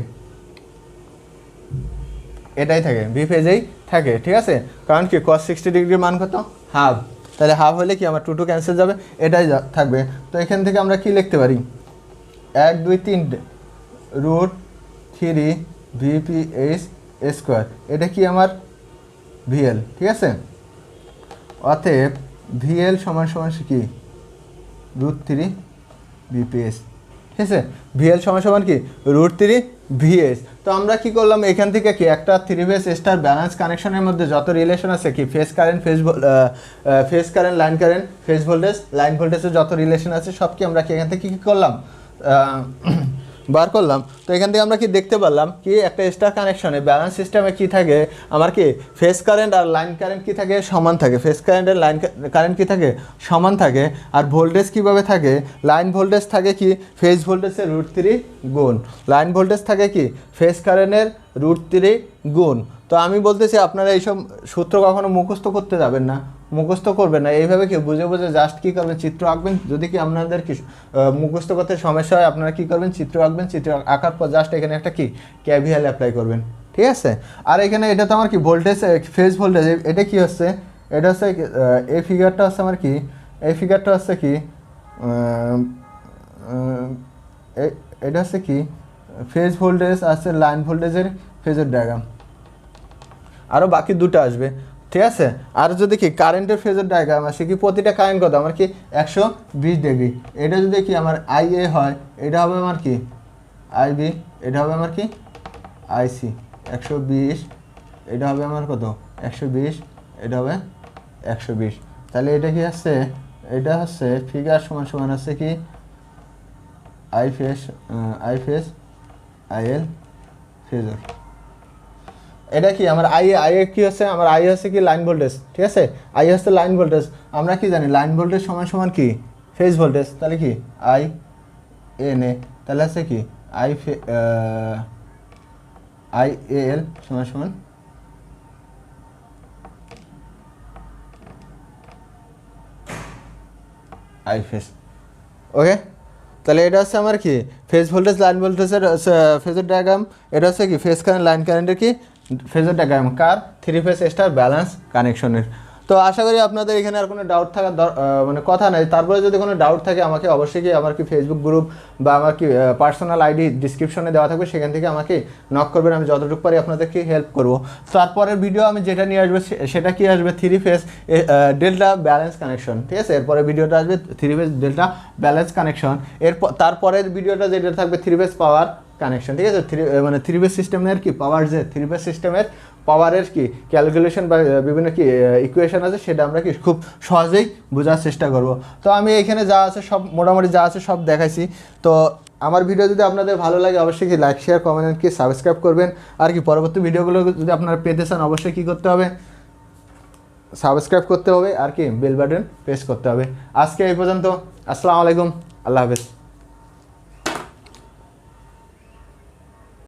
এটাই থাকে, ভি ফেজেই থাকে, ঠিক আছে। কারণ কি কস 60 ডিগ্রির মান কত হাফ, তাহলে হাফ হলে কি আমার 2 ক্যান্সেল যাবে, এটাই থাকবে। তো এখান থেকে আমরা কি লিখতে পারি, 1 2 3 √3 ভিপিএইচ স্কোয়ার, এটা কি আমার ভিএল, ঠিক আছে। অতএব ভিএল সমান কি √3 ভিপিএইচ, ঠিক আছে, ভিএল সমান কি √3 ভিএস। তো আমরা কি করলাম, এখান থেকে কি একটা 3 ফেজ স্টার ব্যালেন্স কানেকশনের মধ্যে যত রিলেশন আছে কি phase current line current phase voltage line ভোল্টেজের যত রিলেশন আছে সব কি আমরা কি এখান থেকে কী করলাম বার করলাম। তো এখান থেকে আমরা কি দেখতে পারলাম কি একটা স্টার কানেকশনে ব্যালেন্স সিস্টেমে কি থাকে, আমার কি ফেজ কারেন্ট আর লাইন কারেন্ট কি থাকে সমান থাকে, ফেজ কারেন্ট আর লাইন কারেন্ট কি থাকে সমান থাকে। আর ভোল্টেজ কিভাবে থাকে, লাইন ভোল্টেজ থাকে কি ফেজ ভোল্টেজের √3 গুণ, লাইন ভোল্টেজ থাকে কি ফেজ কারেন্টের √3 গুণ। তো আমি বলতেছি আপনারা এইসব সূত্র কখনো মুখস্থ করতে যাবেন না, মুখস্থ করবেন না, এইভাবে কি বুঝে জাস্ট কী করবেন চিত্র আঁকবেন। যদি কি আপনাদের কি মুখস্থ করতে সমস্যা হয় আপনারা কী করবেন, চিত্র আঁকবেন, চিত্র আঁকার পর জাস্ট এখানে একটা কি কেভিএল অ্যাপ্লাই করবেন, ঠিক আছে। আর এখানে এটা তো আমার কি ভোল্টেজ ফেজ ভোল্টেজ, এটা কি হচ্ছে, এটা হচ্ছে এই ফিগারটা হচ্ছে আমার কি, এই ফিগারটা হচ্ছে কি এটা হচ্ছে কি ফেজ ভোল্টেজ আছে, লাইন ভোল্টেজের ফেজের ডায়াগ্রাম, আরও বাকি দুটো আসবে, ঠিক আছে। আর যদি কি কারেন্টের ফেজের ডায়াগ্রাম আসে কি প্রতিটা কারেন্ট কত আমার কি 120 ডিগ্রি, এটা যদি কি আমার আইএ হয় এটা হবে আমার কি আইবি, এটা হবে আমার কি আইসি 120, এটা হবে আমার কত 120, এটা হবে 120। তাহলে এটা কি আসছে, এটা হচ্ছে ফিগার সমান আছে কি আই ফেজ আইএল ফেজর। এটা কি আমার আইএ কি হচ্ছে, আমার আই হচ্ছে কি লাইন ভোল্টেজ, ঠিক আছে, আই হচ্ছে লাইন ভোল্টেজ। আমরা কি জানি লাইন ভোল্টেজ সমান কি ফেজ ভোল্টেজ, তাহলে কি আই এন এ, তাহলে আছে কি আই এ এল সমান আই ফেজ, ওকে। তাহলে এটা হচ্ছে আমার কি ফেজ ভোল্টেজ লাইন ভোল্টেজের ফেজের ডায়াগ্রাম, এটা হচ্ছে কি ফেজ কারেন্ট লাইন কারেন্টের কি ফেজের ডায়াগ্রাম কার 3 ফেজ স্টার ব্যালেন্স কানেকশনের। তো আশা করি আপনাদের এখানে আর কোনো ডাউট থাকার মানে কথা নাই। তারপরে যদি কোনো ডাউট থাকে আমাকে অবশ্যই কি আমার কি ফেসবুক গ্রুপ বা আমার কি পার্সোনাল আইডি ডিসক্রিপশনে দেওয়া থাকবে, সেখান থেকে আমাকে নক করবেন, আমি যতটুকু পারি আপনাদেরকে হেল্প করব। তারপরের ভিডিও আমি যেটা নিয়ে আসবে সেটা কি আসবে 3 ফেজ ডেল্টা ব্যালেন্স কানেকশন, ঠিক আছে। এরপরে ভিডিওটা আসবে 3 ফেজ ডেল্টা ব্যালেন্স কানেকশন, তারপরের ভিডিওটা যেটা থাকবে 3 ফেজ পাওয়ার কানেকশন, ঠিক আছে। 3 ফেজ সিস্টেমের কি পাওয়ার, যে 3 ফেজ সিস্টেমের পাওয়ারের কি ক্যালকুলেশন বা বিভিন্ন কি ইকুয়েশন আছে সেটা আমরা কি খুব সহজেই বোঝার চেষ্টা করব। তো আমি এখানে যা আছে সব মোটামুটি যা আছে সব দেখাইছি। তো আমার ভিডিও যদি আপনাদের ভালো লাগে অবশ্যই কি লাইক শেয়ার কমেন্ট কি সাবস্ক্রাইব করবেন। আর কি পরবর্তী ভিডিওগুলো যদি আপনারা পেতে চান অবশ্যই কী করতে হবে, সাবস্ক্রাইব করতে হবে আর কি বেল বাটন প্রেস করতে হবে। আজকে এই পর্যন্ত, আসসালামু আলাইকুম, আল্লাহ হাফেজ।